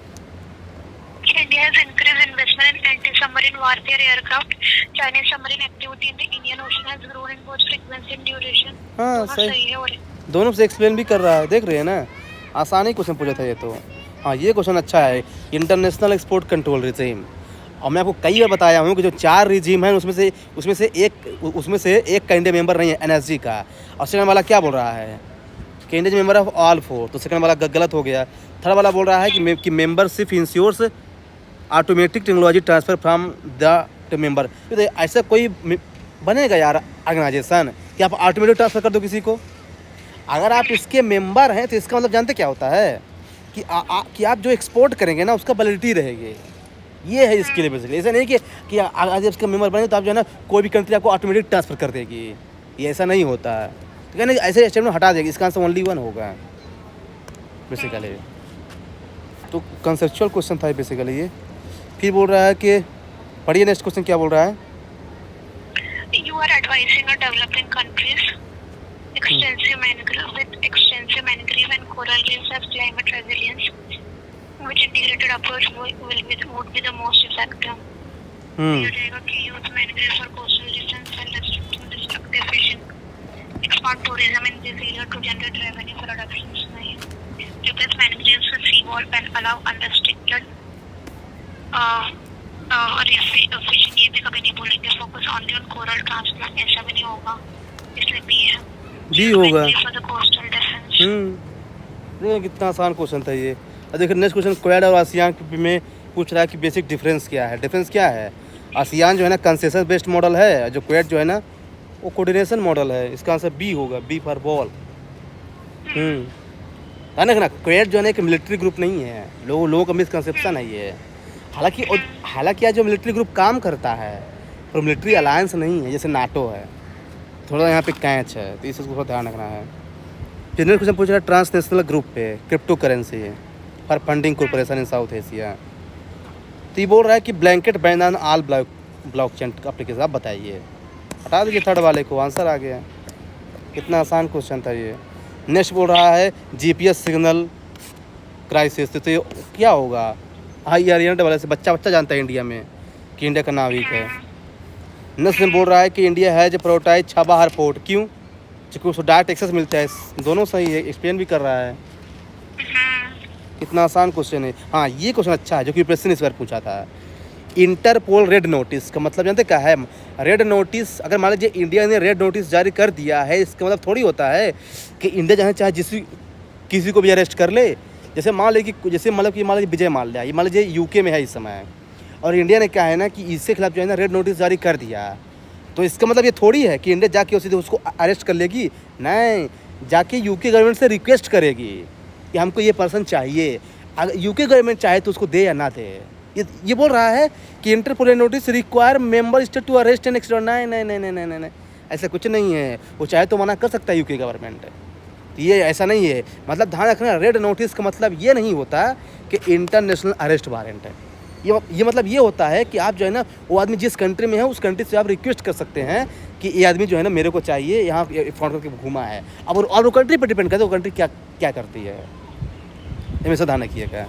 India has increased investment in anti-submarine warfare aircraft. Chinese submarine activity in the Indian Ocean has grown in both frequency and duration. हाँ सही है। और दोनों से एक्सप्लेन भी कर रहा है, देख रहे हैं ना, आसानी क्वेश्चन पूछा था ये तो। हाँ, ये क्वेश्चन अच्छा है, इंटरनेशनल एक्सपोर्ट कंट्रोल रिजीम। और मैं आपको कई बार बताया हूँ कि जो 4 रिजीम हैं उसमें से एक का इंडिया मेंबर नहीं है, NSG का। और सेकंड वाला क्या बोल रहा है कि इंडिया मेंबर ऑफ ऑल 4, तो सेकंड वाला गलत हो गया। थर्ड वाला बोल रहा है कि membership insures automatic technology transfer from the member. तो ऐसा कोई बनेगा यार ऑर्गेनाइजेशन कि आप ऑटोमेटिक ट्रांसफ़र कर दो किसी को? अगर आप इसके मेंबर हैं तो इसका मतलब जानते क्या होता है कि आप जो एक्सपोर्ट करेंगे ना उसका वैलिडिटी रहेगी। ये है इसके लिए बेसिकली। ऐसा नहीं कि आज इसका मेंबर बने तो आप जो है ना कोई भी कंट्री आपको ऑटोमेटिक ट्रांसफ़र कर देगी, ये ऐसा नहीं होता है। तो कहना ऐसे स्टेटमेंट हटा देगी, इसका आंसर ओनली 1 होगा बेसिकली। तो कंसेप्चुअल क्वेश्चन था बेसिकली ये। फिर बोल रहा है कि पढ़िए नेक्स्ट क्वेश्चन क्या बोल रहा है। You are advising a developing countries extensive mangrove and coral reefs as climate resilience, which integrated approach would be the most effective. ये रहेगा कि use mangroves for coastal reefs and destructive fishing, expand tourism in this area to generate revenue for reductions. नहीं, replace mangroves with seawall and allow unrestricted fishing. ये भी कभी नहीं बोलेंगे, focus only on coral transplant, ऐसा भी नहीं होगा, इसलिए बी होगा। देखिए कितना आसान क्वेश्चन था ये। और देखिए नेक्स्ट क्वेश्चन क्वाड और आसियान में पूछ रहा है कि बेसिक डिफरेंस क्या है। डिफरेंस क्या है, आसियान जो है ना कंसेंसस बेस्ड मॉडल है, जो क्वाड जो है ना वो कोऑर्डिनेशन मॉडल है। इसका आंसर बी होगा, बी फॉर बॉल। है ना, क्वाड जो है ना एक मिलिट्री ग्रुप नहीं है, लोगों का मिसकंसेप्शन है ये। हालांकि जो मिलिट्री ग्रुप काम करता है और मिलिट्री अलायंस नहीं है जैसे नाटो है, थोड़ा यहाँ पे कैच है, तो इसको ध्यान रखना है। जनरल क्वेश्चन पूछ रहा है ट्रांसनेशनल ग्रुप पे क्रिप्टो करेंसी है for funding corporation in south Asia. तो ये बोल रहा है कि blanket ban on all blockchain application. आप बताइए, हटा दीजिए थर्ड वाले को, आंसर आ गया। कितना आसान क्वेश्चन था ये। नेक्स्ट बोल रहा है GPS सिग्नल क्राइसिस, तो ये क्या होगा? हाँ, ये वाले से बच्चा जानता है इंडिया में कि इंडिया का नाविक है। नेक्स्ट में बोल रहा है कि इंडिया है जो प्रोटाइज छाबाहर पोर्ट, क्यों? क्योंकि उसको डायरेक्ट एक्सेस मिलता है। दोनों सही है, एक्सप्लेन भी कर रहा है। कितना आसान क्वेश्चन है। हाँ, ये क्वेश्चन अच्छा है जो कि प्रश्न इस बार पूछा था। इंटरपोल रेड नोटिस का मतलब जानते क्या है? रेड नोटिस, अगर मान लीजिए इंडिया ने रेड नोटिस जारी कर दिया है, इसका मतलब थोड़ी होता है कि इंडिया चाहे किसी को भी अरेस्ट कर ले। जैसे मान लीजिए विजय माल्या, ये मान लीजिए UK में है इस समय, और इंडिया ने क्या है ना कि इसके खिलाफ जो है ना रेड नोटिस जारी कर दिया, तो इसका मतलब ये थोड़ी है कि इंडिया जाके सीधे उसको अरेस्ट कर लेगी। नहीं, जाके UK गवर्नमेंट से रिक्वेस्ट करेगी कि हमको ये पर्सन चाहिए। अगर UK गवर्नमेंट चाहे तो उसको दे या ना दे। ये बोल रहा है कि Interpol notice require member state to arrest and extradite. नहीं, ऐसा कुछ नहीं है। वो चाहे तो मना कर सकता है UK गवर्नमेंट, ये ऐसा नहीं है। मतलब ध्यान रखना, रेड नोटिस का मतलब ये नहीं होता कि इंटरनेशनल अरेस्ट वारंट है। ये मतलब ये होता है कि आप जो है ना वो आदमी जिस कंट्री में है उस कंट्री से आप रिक्वेस्ट कर सकते हैं कि ये आदमी जो है ना मेरे को चाहिए, यहाँ फ्रॉड करके घूमा है। अब और वो कंट्री पर डिपेंड करता है वो कंट्री क्या करती है। हमेशा ध्यान रखिएगा।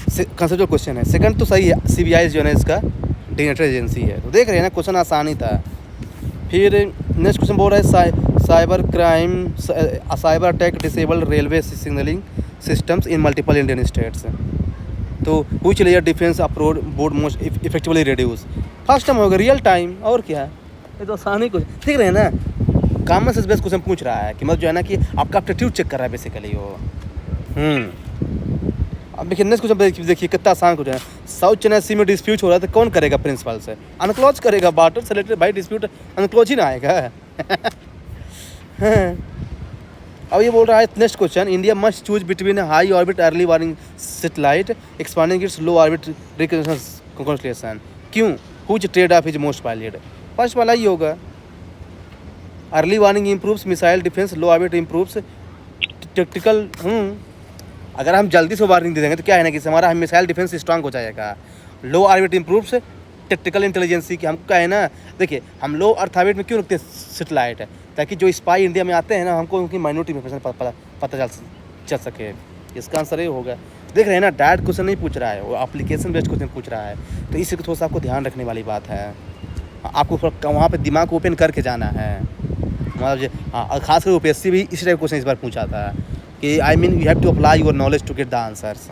कंसेप्चुअल क्वेश्चन है। सेकंड तो सही है, CBI जो है ना इसका डिनेटर एजेंसी है। तो देख रहे हैं ना क्वेश्चन आसानी था। फिर नेक्स्ट क्वेश्चन बोल रहा है cyber crime, cyber attack disabled railway signalling systems in multiple Indian states. तो which layer defence approach board most effectively reduce. First time होगा रियल टाइम, और क्या है, ये तो आसानी कुछ ठीक रहे ना। कॉमन सेंस बेस्ड क्वेश्चन पूछ रहा है कि मतलब जो है ना कि आपका एप्टीट्यूड चेक कर रहा है बेसिकली वो। अब देखिए नेक्स्ट क्वेश्चन देखिए कितना आसान क्वेश्चन है। साउथ चाइना सी में डिस्प्यूट हो रहा है तो कौन करेगा प्रिंसिपल से? अनक्लोज करेगा, वाटर सेलेक्टेड बाई डिस्प्यूट, अनक्लोज ही ना आएगा। अब ये बोल रहा है next question, India must choose between high orbit early warning satellite expanding its low orbit reconstruction, क्यों? Which trade off is most valid? First वाला ही होगा। Early warning improves missile defence, low orbit improves tactical. अगर हम जल्दी से warning दे देंगे तो क्या है ना कि हमारा मिसाइल डिफेंस स्ट्रांग हो जाएगा। Low orbit improves tactical intelligence की, हमको क्या है ना, देखिए हम लो अर्थ ऑर्बिट में क्यों रखते हैं सेटेलाइट, ताकि जो स्पाई इंडिया में आते हैं ना हमको उनकी माइनॉरिटी इंफॉर्मेशन पता चल सके। इसका आंसर ये होगा। देख रहे हैं ना, डायरेक्ट क्वेश्चन नहीं पूछ रहा है, वो एप्लीकेशन बेस्ड क्वेश्चन पूछ रहा है, तो इससे थोड़ा सा आपको ध्यान रखने वाली बात है। आपको वहाँ पे दिमाग ओपन करके जाना है। मतलब हाँ, खासकर यूपीएससी भी इसी टाइप क्वेश्चन इस बार पूछा था कि I mean you have to apply your knowledge to get the answers.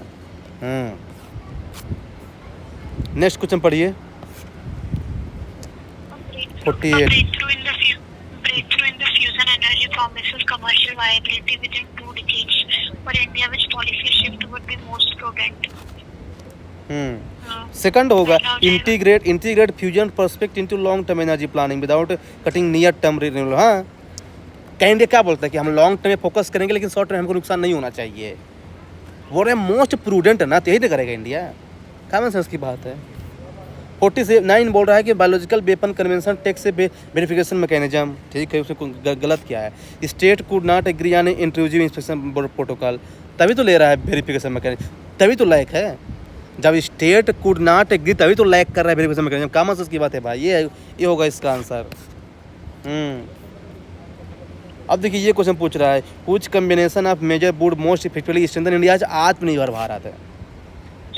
Next question पढ़िए। 48 Breakthrough in the fusion energy promises commercial viability within 2 decades. For India, which policy shift would be most prudent? Second होगा integrate fusion prospect into long term energy planning without cutting near term renewable. हाँ, क्या India क्या बोलता है कि हम long term में focus करेंगे लेकिन शॉर्ट टर्म हमको नुकसान नहीं होना चाहिए। वो रहे मोस्ट प्रूडेंट है ना, तो यही तो करेगा इंडिया। कॉमन सेंस की बात है। 49 बोल रहा है कि बायोलॉजिकल वेपन कन्वेंशन टेक्स से वेरिफिकेशन मैकेनिज्म, ठीक है, उसमें गलत क्या है? State could not agree on intrusive inspection protocol, तभी तो ले रहा है वेरिफिकेशन मैकेनिज्म, तभी तो लायक है। जब स्टेट कुड नॉट एग्री तभी तो लायक कर रहा है वेरिफिकेशन मैकेनिज्म। कॉमन सेंस की बात है भाई, ये होगा इसका आंसर। अब देखिए ये क्वेश्चन पूछ रहा है, कुछ combination of major would most effectively strengthen India Aatmanirbhar Bharat है।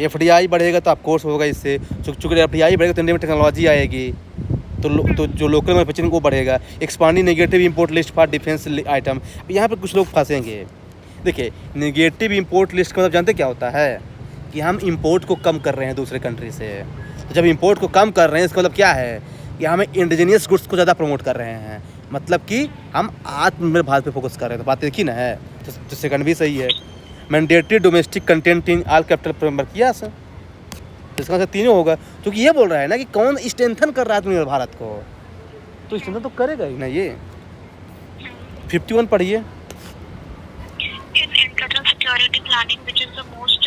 एफडीआई बढ़ेगा तो ऑफकोर्स होगा इससे, चूँकि एफडीआई बढ़ेगा तो इंडिया में टेक्नोलॉजी आएगी, तो जो लोकल मैन्युफैक्चरिंग वो बढ़ेगा। Expanding negative import list for defence item, यहाँ पर कुछ लोग फंसेंगे। देखिए नेगेटिव इंपोर्ट लिस्ट का मतलब जानते क्या होता है कि हम इंपोर्ट को कम कर रहे हैं दूसरे कंट्री से। तो जब इंपोर्ट को कम कर रहे हैं इसका मतलब क्या है कि हमें इंडिजीनियस गुड्स को ज़्यादा प्रमोट कर रहे हैं, मतलब कि हम आत्मनिर्भर भारत पे फोकस कर रहे हैं। तो बात एक ही ना है, तो सेकंड भी सही है। Mandatory domestic content in all capital framework किया सर, इसका मतलब तीनों होगा, क्योंकि ये बोल रहा है ना कि कौन स्ट्रेंथन कर रहा है आत्मनिर्भर भारत को, तो स्ट्रेंथन तो करेगा ही ना ये। 51 पढ़िए। In internal security planning, which is the most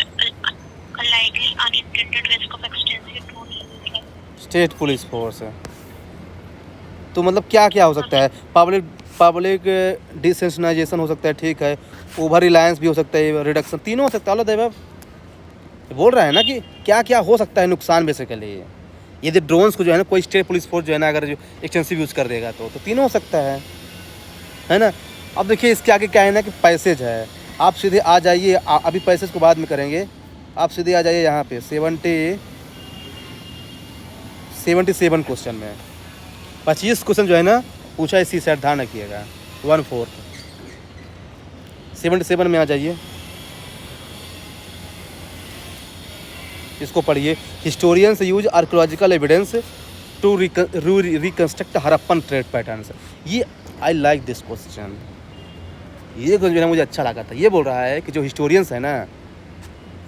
likely unintended risk of extensive drone use? State police force है। तो मतलब क्या क्या हो सकता है? पब्लिक डिसेंसिटाइजेशन हो सकता है, ठीक है, ओवर रिलायंस भी हो सकता है, रिडक्शन, तीनों हो सकता है। अल्लाह बोल रहा है ना कि क्या क्या हो सकता है नुकसान बेसिकली। यदि ड्रोन्स को जो है ना कोई स्टेट पुलिस फोर्स जो है ना अगर जो एक्सटेंसिव यूज़ कर देगा तो तीनों हो सकता है ना। अब देखिए इसके आगे क्या है ना कि पैसेज है, आप सीधे आ जाइए, अभी पैसेज को बाद में करेंगे, आप सीधे आ जाइए यहाँ पे 77 क्वेश्चन में 25 क्वेश्चन जो है ना पूछा इसी साइड, ध्यान रखिएगा। 1/4 77 में आ जाइए, इसको पढ़िए। Historians use archaeological evidence to reconstruct Harappan trade patterns. ये आई लाइक दिस क्वेश्चन, ये क्वेश्चन जो है मुझे अच्छा लगा था। ये बोल रहा है कि जो हिस्टोरियंस है ना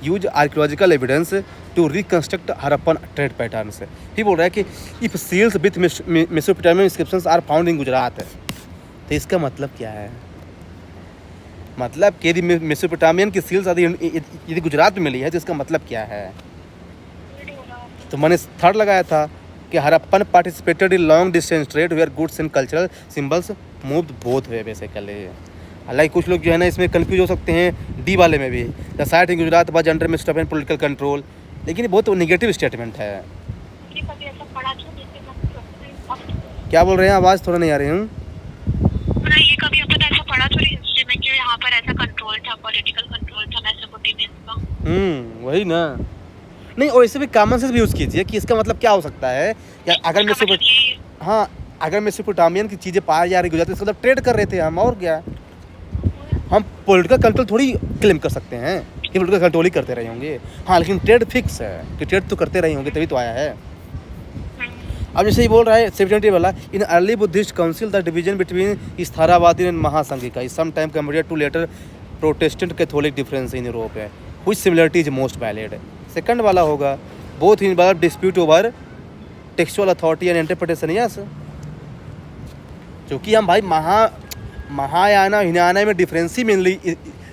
use archaeological evidence to reconstruct Harappan trade patterns. ये बोल रहा है कि if seals with Mesopotamian inscriptions are found in Gujarat, तो इसका मतलब क्या है? मतलब कि यदि मेसोपोटामियन की सील्स यदि गुजरात में मिली है तो इसका मतलब क्या है? तो मैंने थर्ड लगाया था कि Harappan participated in long distance trade where goods and cultural symbols moved both way basically. हालांकि कुछ लोग जो है ना इसमें कंफ्यूज हो सकते हैं डी वाले में भी, the site in Gujarat was under Mesopotamian political control, लेकिन ये बहुत नेगेटिव स्टेटमेंट है। क्या बोल रहे हैं? आवाज़ थोड़ा नहीं आ रही हूँ। ये कभी अपन ऐसा पढ़ा तो नहीं हिस्ट्री में कि यहाँ पर ऐसा कंट्रोल था, पॉलिटिकल कंट्रोल था मेसोपोटामियन का। वही ना। नहीं, और इसे भी कॉमन सेंस भी यूज़ कीजिए कि इसका मतलब क्या हो सकता है। या अगर मेसोपोटामियन की चीज़ें पाई जा रही गुजरात, इसका मतलब ट्रेड कर रहे थे हम, और क्या। हम पॉलिटिकल कंट्रोल थोड़ी क्लेम कर सकते हैं कि पॉलिटिकल कंट्रोल ही करते रहे होंगे। हाँ, लेकिन ट्रेड फिक्स है कि ट्रेड तो करते रहे होंगे, तभी तो आया है। अब जैसे ही बोल रहा है 70 वाला, in early Buddhist council the division between Sthaviravadi and Mahasanghika is some time compared to later Protestant Catholic difference in Europe है। Which similarity is most valid. Second वाला होगा both involve dispute over textual authority and interpretation. Yes, क्योंकि हम भाई महायाना हिनाना में difference ही mainly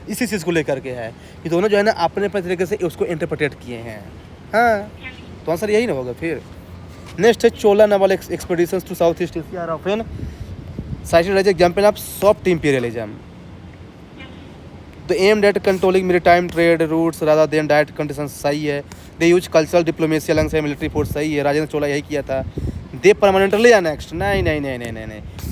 इसी चीज़ को लेकर के है कि दोनों जो है ना अपने अपने तरीके से उसको इंटरप्रेट किए हैं। हाँ, तो आंसर यही ना होगा फिर। नेक्स्ट है Chola naval expeditions to South East Asia are often cited as example of soft imperialism. The aimed at controlling maritime trade routes rather than direct conditions। सही है। They use cultural diplomacy alongside military force। सही है, राजेंद्र चोला यही किया था। They permanently annexed। नहीं,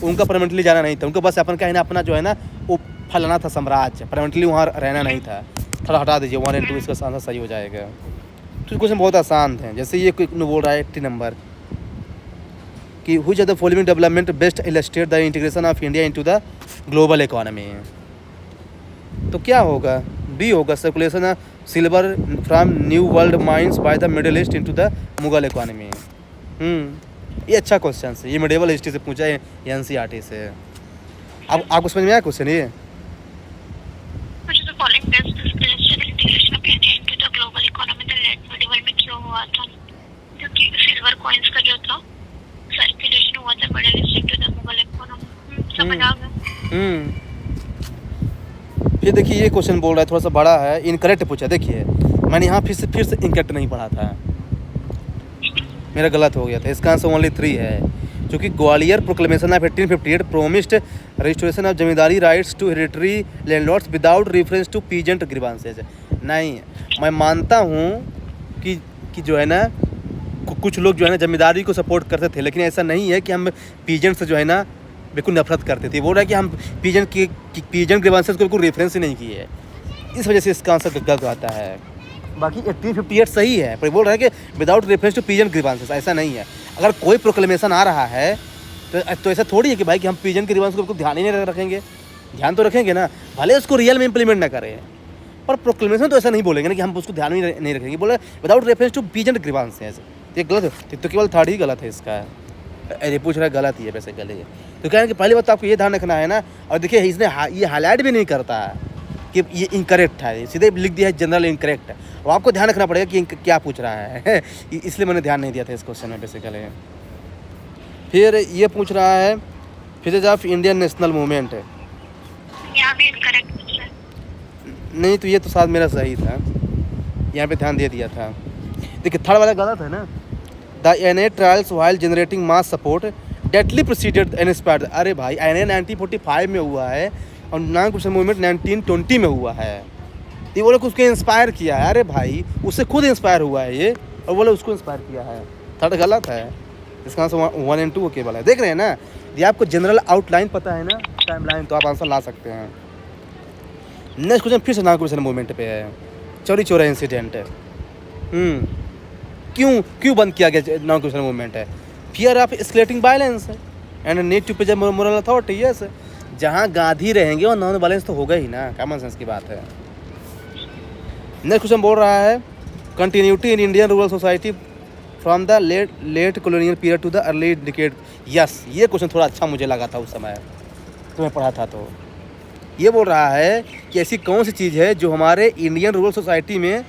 उनका permanently जाना नहीं था, उनको बस अपन कहना अपना जो है ना वो फैलाना था साम्राज्य, परमानेंटली वहाँ रहना नहीं था। थोड़ा हटा दीजिए 1 और 2, इसका आंसर सही हो जाएगा। तो क्वेश्चन बहुत आसान है, जैसे ये कोई बोल रहा है 80 नंबर कि which of the following development best illustrate the integration of India into the global economy। तो क्या होगा? बी होगा circulation of silver from new world mines by the middle east into the Mughal economy. ये अच्छा question है, ये medieval history से पूछा है एनसीईआरटी से। अब आपको समझ में आया क्वेश्चन ये? Which of the following best illustrate the integration of India into the global economy the late medieval में क्यों हुआ था? क्योंकि सिल्वर कॉइन्स का जो था सर्कुलेशन हुआ था middle east into the Mughal economy. समझ आ गया? फिर देखिए ये क्वेश्चन बोल रहा है थोड़ा सा बड़ा है, इनकरेक्ट पूछा। देखिए मैंने यहाँ फिर से इनकरेक्ट नहीं पढ़ा था, मेरा गलत हो गया था। इसका आंसर ओनली 3 है, क्योंकि Gwalior proclamation of 1858 promised registration of zamindari rights to hereditary landlords without reference to peasant grievances. नहीं, मैं मानता हूँ कि जो है ना कुछ लोग जो है ना जमींदारी को सपोर्ट करते थे, लेकिन ऐसा नहीं है कि हम पीजेंट से जो है ना बिल्कुल नफरत करते थे। बोल रहा है कि हम पीजेंट ग्रीवांसेस को बिल्कुल रेफरेंस ही नहीं किए, इस वजह से इसका आंसर गलत आता है। बाकी 1858 सही है, पर बोल रहा है कि without reference to peasant grievances, ऐसा नहीं है। अगर कोई प्रोक्लेमेशन आ रहा है तो ऐसा थोड़ी है कि भाई कि हम पीजेंट ग्रीवांस को बिल्कुल ध्यान ही नहीं रखेंगे। ध्यान तो रखेंगे ना, भले उसको रियल में इंप्लीमेंट ना करें, पर प्रोक्लेमेशन तो ऐसा नहीं बोलेंगे ना कि हम उसको ध्यान ही नहीं रखेंगे। बोले without reference to peasant grievances, ये गलत है। तो केवल 3rd ही गलत है इसका। अरे पूछ रहा है गलत ही है वैसे गलत है। तो कह रहे हैं कि पहली बात तो आपको ये ध्यान रखना है ना, और देखिए इसने ये हाईलाइट भी नहीं करता कि ये इनकरेक्ट है, सीधे लिख दिया है जनरल इनकरेक्ट। अब आपको ध्यान रखना पड़ेगा कि क्या पूछ रहा है इसलिए मैंने ध्यान नहीं दिया था इस क्वेश्चन में बेसिकली। फिर ये पूछ रहा है फिर ऑफ इंडियन नेशनल मूवमेंट है, यहाँ भी इनकरेक्ट पूछ रहा है। नहीं तो ये तो शायद मेरा सही था, यहाँ पे ध्यान दे दिया था। देखिए 3rd वाला गलत है ना। The NA trials while generating mass support deadly proceeded and inspired. अरे भाई एनए 1945 में हुआ है और नॉन क्वेश्चन मूवमेंट 1920 में हुआ है। ये बोले उसको इंस्पायर किया है, अरे भाई उससे खुद इंस्पायर हुआ है ये, और बोले उसको इंस्पायर किया है। 3rd गलत है, इसका आंसर 1 और 2 केवल है। देख रहे हैं ना, ये आपको जनरल आउटलाइन पता है ना, टाइमलाइन, तो आप आंसर ला सकते हैं। नेक्स्ट क्वेश्चन फिर से नॉन क्वेश्चन मूवमेंट पे है, चौरी चौरा इंसिडेंट है। क्यों बंद किया गया नॉन क्वेश्चन मूवमेंट है? Fear of escalating violence and need to preserve moral authority. Yes, जहाँ गांधी रहेंगे और नॉन वायलेंस तो होगा ही ना, कॉमन सेंस की बात है। नेक्स्ट क्वेश्चन बोल रहा है continuity in Indian rural society from the late colonial period to the early decade. Yes, ये क्वेश्चन थोड़ा अच्छा मुझे लगा था उस समय, तो मैं पढ़ा था। तो ये बोल रहा है कि ऐसी कौन सी चीज़ है जो हमारे इंडियन रूरल सोसाइटी में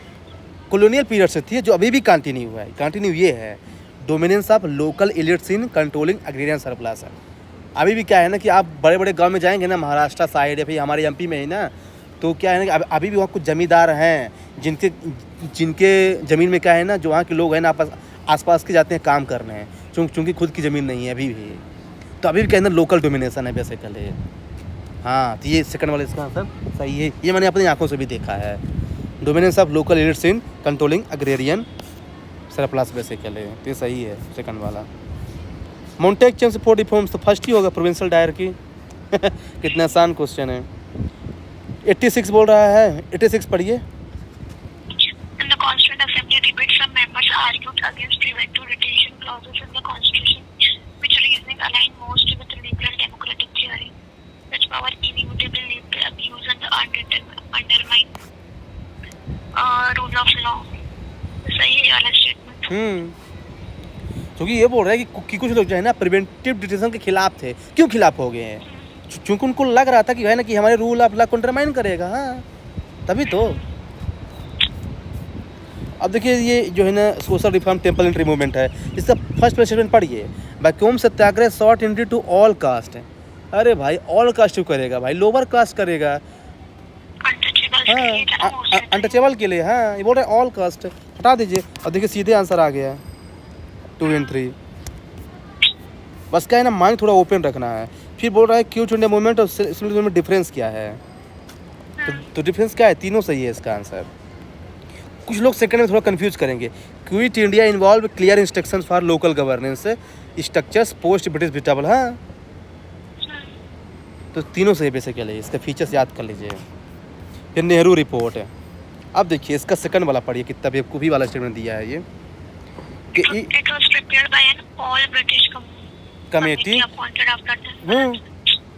कॉलोनियल पीरियड से थी जो अभी भी कंटिन्यू हुआ है। कंटिन्यू ये है dominance of local elites in controlling agrarian surplus. अभी भी क्या है ना कि आप बड़े बड़े गांव में जाएंगे ना, महाराष्ट्र साइड या फिर हमारे एमपी में ही ना, तो क्या है ना कि अभी भी वहाँ कुछ जमींदार हैं जिनके ज़मीन में क्या है ना, जो वहाँ के लोग हैं ना आसपास के जाते हैं काम करने हैं, चूँकि खुद की ज़मीन नहीं है अभी भी, तो अभी भी क्या है ना लोकल डोमिनेशन है बेसिकली। हाँ, तो ये सेकंड वाला इसका आंसर सही है, ये मैंने अपनी आंखों से भी देखा है। Dominance of local elites in controlling agrarian surplus basically, तो ये सही है सेकंड वाला। मॉन्टेक चेम्स फॉर रिफॉर्म्स, तो फर्स्ट ही होगा प्रोविंशियल डायर की कितना आसान क्वेश्चन है। 86 बोल रहा है, 86 पढ़िए। In the Constituent Assembly debate, some members argued against preventive retention clauses in the Constitution, which reasoning aligned most with the liberal democratic theory. Such power inevitably lead to abuse and undermine rule of law. सही है वाला statement. क्योंकि ये बोल रहा है कि कुछ लोग जो है ना प्रिवेंटिव डिटेंशन के खिलाफ थे। क्यों खिलाफ हो गए हैं? क्योंकि उनको लग रहा था कि है ना कि हमारे रूल ऑफ लॉ को अंडरमाइन करेगा। हाँ, तभी तो अब देखिए ये जो है ना social reform temple and movement है, इसका फर्स्ट स्टेटमेंट पढ़िए, Vaikom Satyagraha sought entry to all caste है। अरे भाई ऑल कास्ट क्यों करेगा भाई, लोअर कास्ट करेगा। हाँ अनटचेबल के लिए, हाँ ये बोल रहे ऑल कास्ट, हटा दीजिए। और देखिए सीधे आंसर आ गया 2 and 3। बस क्या है ना, माइंड थोड़ा ओपन रखना है। फिर बोल रहा है क्विट इंडिया मूवमेंट और सिविल मूवमेंट में डिफरेंस क्या है, तो डिफरेंस क्या है, तीनों सही है इसका आंसर। कुछ लोग सेकंड में थोड़ा कंफ्यूज करेंगे। Quit India involve clear instructions for local governance structures post British vegetable, हाँ तो तीनों सही बेसिकली, इसका फीचर्स याद कर लीजिए। फिर नेहरू रिपोर्ट है। अब देखिए इसका सेकंड वाला पढ़िए, कितना बेवकूफ़ी वाला स्टेटमेंट दिया है ये कि it was prepared by an all British committee appointed after the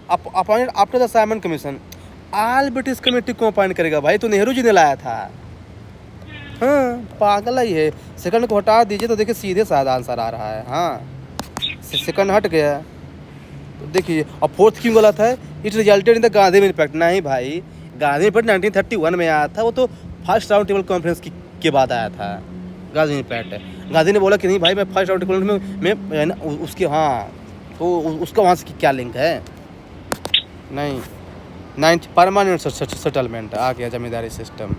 appointed after the Simon commission. All British committee को अपॉइंट करेगा भाई, तो नेहरू जी ने लाया था। हाँ पागल ही है। सेकंड को हटा दीजिए तो देखिए सीधे साधा आंसर आ रहा है। हाँ सेकंड हट गया तो देखिए। और फोर्थ क्यों गलत है, it resulted in the Gandhi impact. नहीं भाई गांधी इम्पैक्ट 1931 में आया था, वो तो फर्स्ट राउंड टेबल कॉन्फ्रेंस के बाद आया था गांधी इम्पैक्ट। गांधी ने बोला कि नहीं भाई मैं फर्स्ट राउंड टेबल में उसके, हाँ तो उसका वहाँ से क्या लिंक है। नहीं 9 परमानेंट सेटलमेंट आ गया, जमींदारी सिस्टम।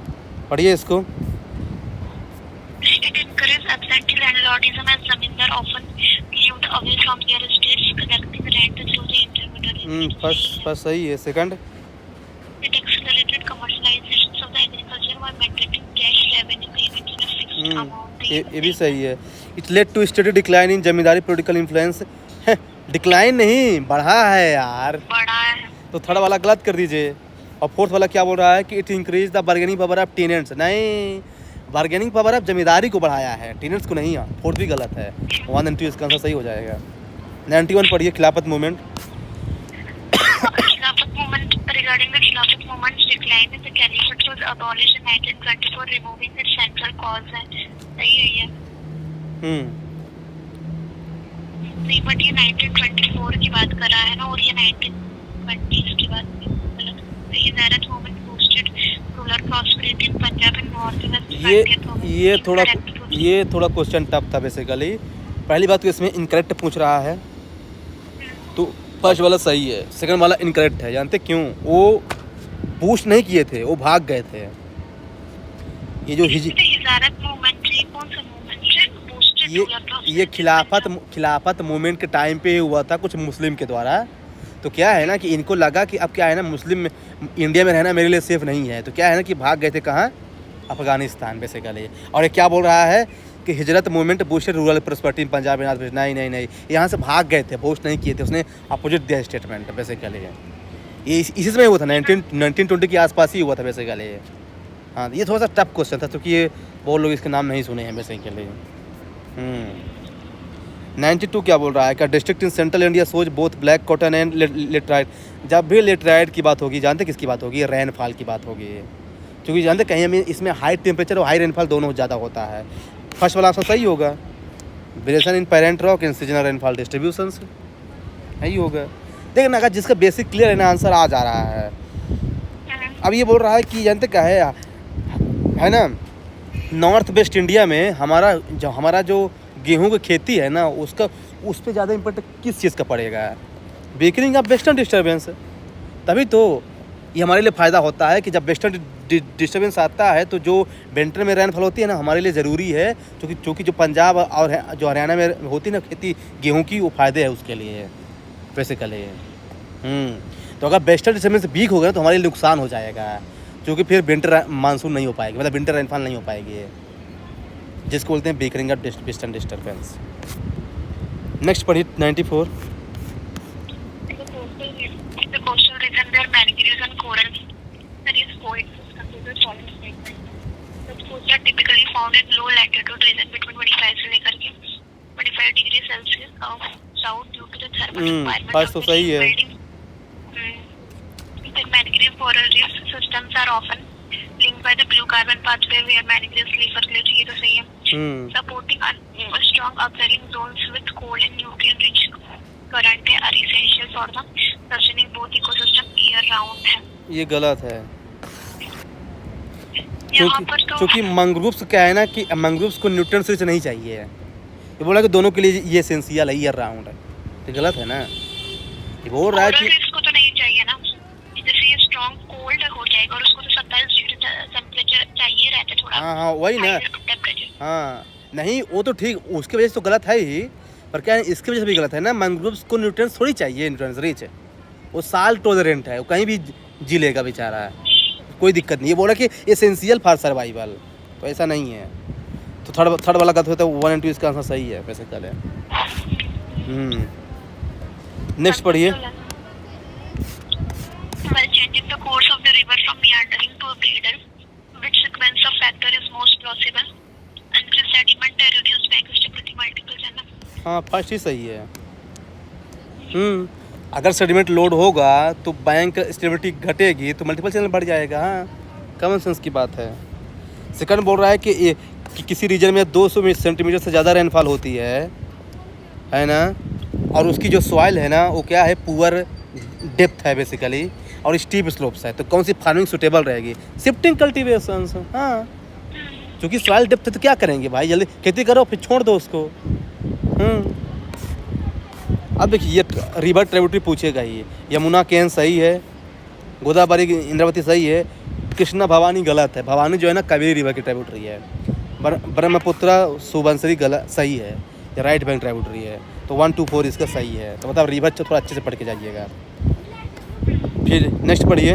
पढ़िए इसको। it encouraged absentee landlordism as zamindar often lived away from their estates collecting rent through the intermediaries. First सही है। Second It accelerated commercialization of the agriculture while maintaining cash revenue payment in a fixed amount. ये भी सही है। It led to steady decline in zamindari political influence. Decline नहीं बढ़ा है यार, बड़ा है। तो थर्ड वाला गलत कर दीजिए। और फोर्थ वाला क्या बोल रहा है कि it increase the bargaining power of tenants. नहीं बार्गेनिंग पावर ऑफ जमींदारी को बढ़ाया है, टेनेंट्स को नहीं। फोर्थ भी गलत है। 1 and 2 इसका आंसर सही हो जाएगा। 91 पढ़िए, खिलाफत movement. Khilafat movement regarding the Khilafat movement's decline in the caliphate was abolished in 1924, removing its central cause है। सही है ये। नहीं बट ये 1924 की बात कर रहा है ना, और ये 1920 की बात गलत। ये ज़ायरत movement boosted rural prosperity in Punjab and North West। ये थोड़ा क्वेश्चन टफ था बेसिकली। पहली बात तो इसमें इनकरेक्ट पूछ रहा है, तो फर्स्ट वाला सही है, सेकंड वाला इनकरेक्ट है। जानते क्यों, वो बूस्ट नहीं किए थे, वो भाग गए थे। ये जो हिजारत मूवमेंट है, कौन सा मूवमेंट है? boosted ये खिलाफत मूवमेंट के टाइम पे हुआ था कुछ मुस्लिम के द्वारा। तो क्या है ना कि इनको लगा कि अब क्या है ना, मुस्लिम में इंडिया में रहना मेरे लिए सेफ़ नहीं है, तो क्या है ना कि भाग गए थे कहाँ, अफगानिस्तान बेसिकली। और ये क्या बोल रहा है कि हिजरत movement boosted rural prosperity in Punjab and north. नहीं यहाँ से भाग गए थे, बूस्ट नहीं किए थे, उसने अपोजिट दिया स्टेटमेंट बेसिकली। ये इसी में हुआ था, 1920 के आसपास ही हुआ था बेसिकली। हाँ ये थोड़ा सा टफ क्वेश्चन था क्योंकि ये बहुत लोग इसके नाम नहीं सुने हैं बेसिकली। 92 क्या बोल रहा है, क्या डिस्ट्रिक्ट इन सेंट्रल इंडिया सोच both black cotton and laterite. जब भी लेटराइट की बात होगी, जानते किसकी बात होगी, रेनफॉल की बात होगी। क्योंकि जानते कहीं हमें इसमें हाई टेम्परेचर और हाई रेनफॉल दोनों ज़्यादा होता है। फर्स्ट वाला आंसर सही होगा, variation in parent rock in seasonal rainfall distribution से सही होगा। देखना अगर जिसका बेसिक क्लियर है ना, आंसर आ जा रहा है। अब ये बोल रहा है कि जानते क्या है ना, नॉर्थ वेस्ट इंडिया में हमारा जो गेहूं की खेती है ना, उस पर ज़्यादा इम्पोर्ट किस चीज़ का पड़ेगा, बीकनिंग ऑफ वेस्टर्न डिस्टर्बेंस। तभी तो ये हमारे लिए फ़ायदा होता है कि जब वेस्टर्न डिस्टर्बेंस आता है तो जो विंटर में रेनफॉल होती है ना, हमारे लिए ज़रूरी है। क्योंकि जो पंजाब और जो हरियाणा में होती है ना खेती गेहूं की, वो फ़ायदे है उसके लिए बेसिकली। तो अगर वेस्टर्न डिस्टर्बेंस वीक हो गया तो हमारे लिए नुकसान हो जाएगा, क्योंकि फिर विंटर मानसून नहीं हो पाएगी, मतलब विंटर रेनफॉल नहीं हो पाएगी, जिसको बोलते हैं beckoning of western disturbance. Next पढ़िए 94। The coastal region where mangroves and coral reefs coexist contains the following statement. The coasts are typically found in low latitude region between 25 से लेकर के 25 degree Celsius of south due to the thermal requirement आज तो सही है। The mangrove coral reef systems are often linked by the blue carbon pathway where mangroves leaf circulate। ये तो सही है। Supporting strong upwelling zones with cold and nutrient rich current are essential for the sustaining both ecosystem year round है। ये गलत है। यहाँ पर तो क्योंकि मैंग्रोव्स क्या है ना कि मैंग्रोव्स को न्यूट्रिएंट्स रिच नहीं चाहिए। ये बोला कि दोनों के लिए ये एसेंशियल है, ईयर राउंड है, तो गलत है ना। ये बोल रहा है कि इसको तो नहीं चाहिए ना, जैसे ये स्ट्रॉन्ग कोल्ड हो जाएगा और उसको तो 27 डिग्री टेम्परेचर चाहिए रहता है थोड़ा। हाँ वही ना। टेम्परेचर हाँ नहीं वो तो ठीक, उसकी वजह से तो गलत है ही, पर क्या है इसकी वजह से भी गलत है ना। मैंग्रोव्स को न्यूट्रिएंट्स थोड़ी चाहिए, न्यूट्रिएंट्स रिच है, वो साल टॉलरेंट है, वो कहीं भी जी लेगा बेचारा, कोई दिक्कत नहीं। ये बोला कि एसेंशियल फॉर सर्वाइवल, तो ऐसा नहीं है। तो थर्ड वाला गलत होता है, 1 and 2 इसका आंसर सही है बेसिकली। नेक्स्ट पढ़िए। While changing the course of the river from meandering to a breeder, which sequence of factor is most plausible? Increased sediment, reduced bank stability, multiple channel. हाँ first ही सही है। अगर sediment load होगा तो bank stability घटेगी तो multiple channel बढ़ जाएगा। हाँ कॉमन सेंस की बात है। सेकंड बोल रहा है कि किसी रीजन में 200 सेंटीमीटर से ज़्यादा रेनफॉल होती है ना, और उसकी जो सॉइल है ना वो क्या है, पुअर डेप्थ है बेसिकली, और स्टीप स्लोप्स है, तो कौन सी फार्मिंग सुटेबल रहेगी? Shifting cultivation. हाँ क्योंकि सॉइल डेप्थ है तो क्या करेंगे भाई, जल्दी खेती करो फिर छोड़ दो उसको। अब देखिए ये रिवर ट्रिब्यूटरी पूछेगा ही। यमुना केन सही है, गोदावरी इंद्रावती सही है, कृष्णा भवानी गलत है। भवानी जो है ना कावेरी रिवर की ट्रिब्यूटरी है। ब्रह्मपुत्र सुबनसिरी गलत सही है, ये राइट बैंक ट्रिब्यूटरी है। तो 1 2 4 इसका सही है। तो मतलब रिवर थोड़ा अच्छे से पढ़ के जाइएगा। फिर नेक्स्ट पढ़िए।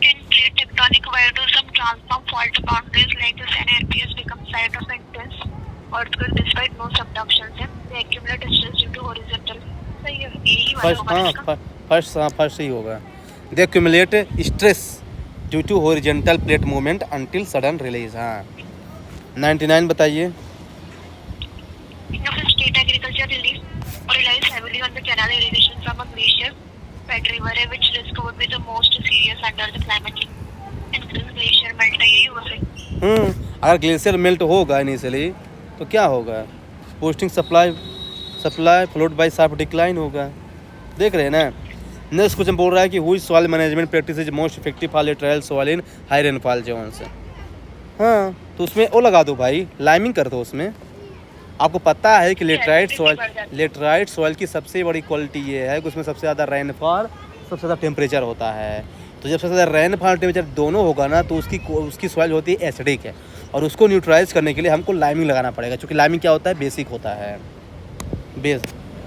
In plate tectonic, why do some transform fault boundaries like the San Andreas become site of intense earthquake despite no subductions? They accumulate stress due to horizontal. सही है, यही वाला होगा इसका। फर्स्ट ही होगा। They accumulate stress due to horizontal plate movement until sudden release. हाँ 99 बताइए। State agriculture relies heavily on the canal irrigation from a glacier fed river, which risk would be the most serious under the climate increase glacier melt है, यही होगा फिर। अगर glacier melt होगा initially तो क्या होगा, posting supply float bye sharp decline होगा। देख रहे हैं ना। नेक्स्ट क्वेश्चन बोल रहा है कि हुई soil management practice is most effective for lateral soil in high rainfall zones. हाँ तो उसमें वो लगा दो भाई, लाइमिंग कर दो उसमें। आपको पता है कि लेटराइट सॉइल की सबसे बड़ी क्वालिटी ये है कि उसमें सबसे ज़्यादा रेनफॉल, सबसे ज़्यादा टेम्परेचर होता है। तो जब सबसे ज़्यादा रेनफॉल टेम्परेचर दोनों होगा ना तो उसकी सॉइल होती है एसिडिक है, और उसको न्यूट्रलाइज करने के लिए हमको लाइमिंग लगाना पड़ेगा, क्योंकि लाइमिंग क्या होता है, बेसिक होता है, बेस।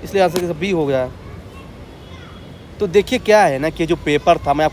इसलिए आंसर बी हो गया। तो देखिए क्या है ना कि जो पेपर था मैं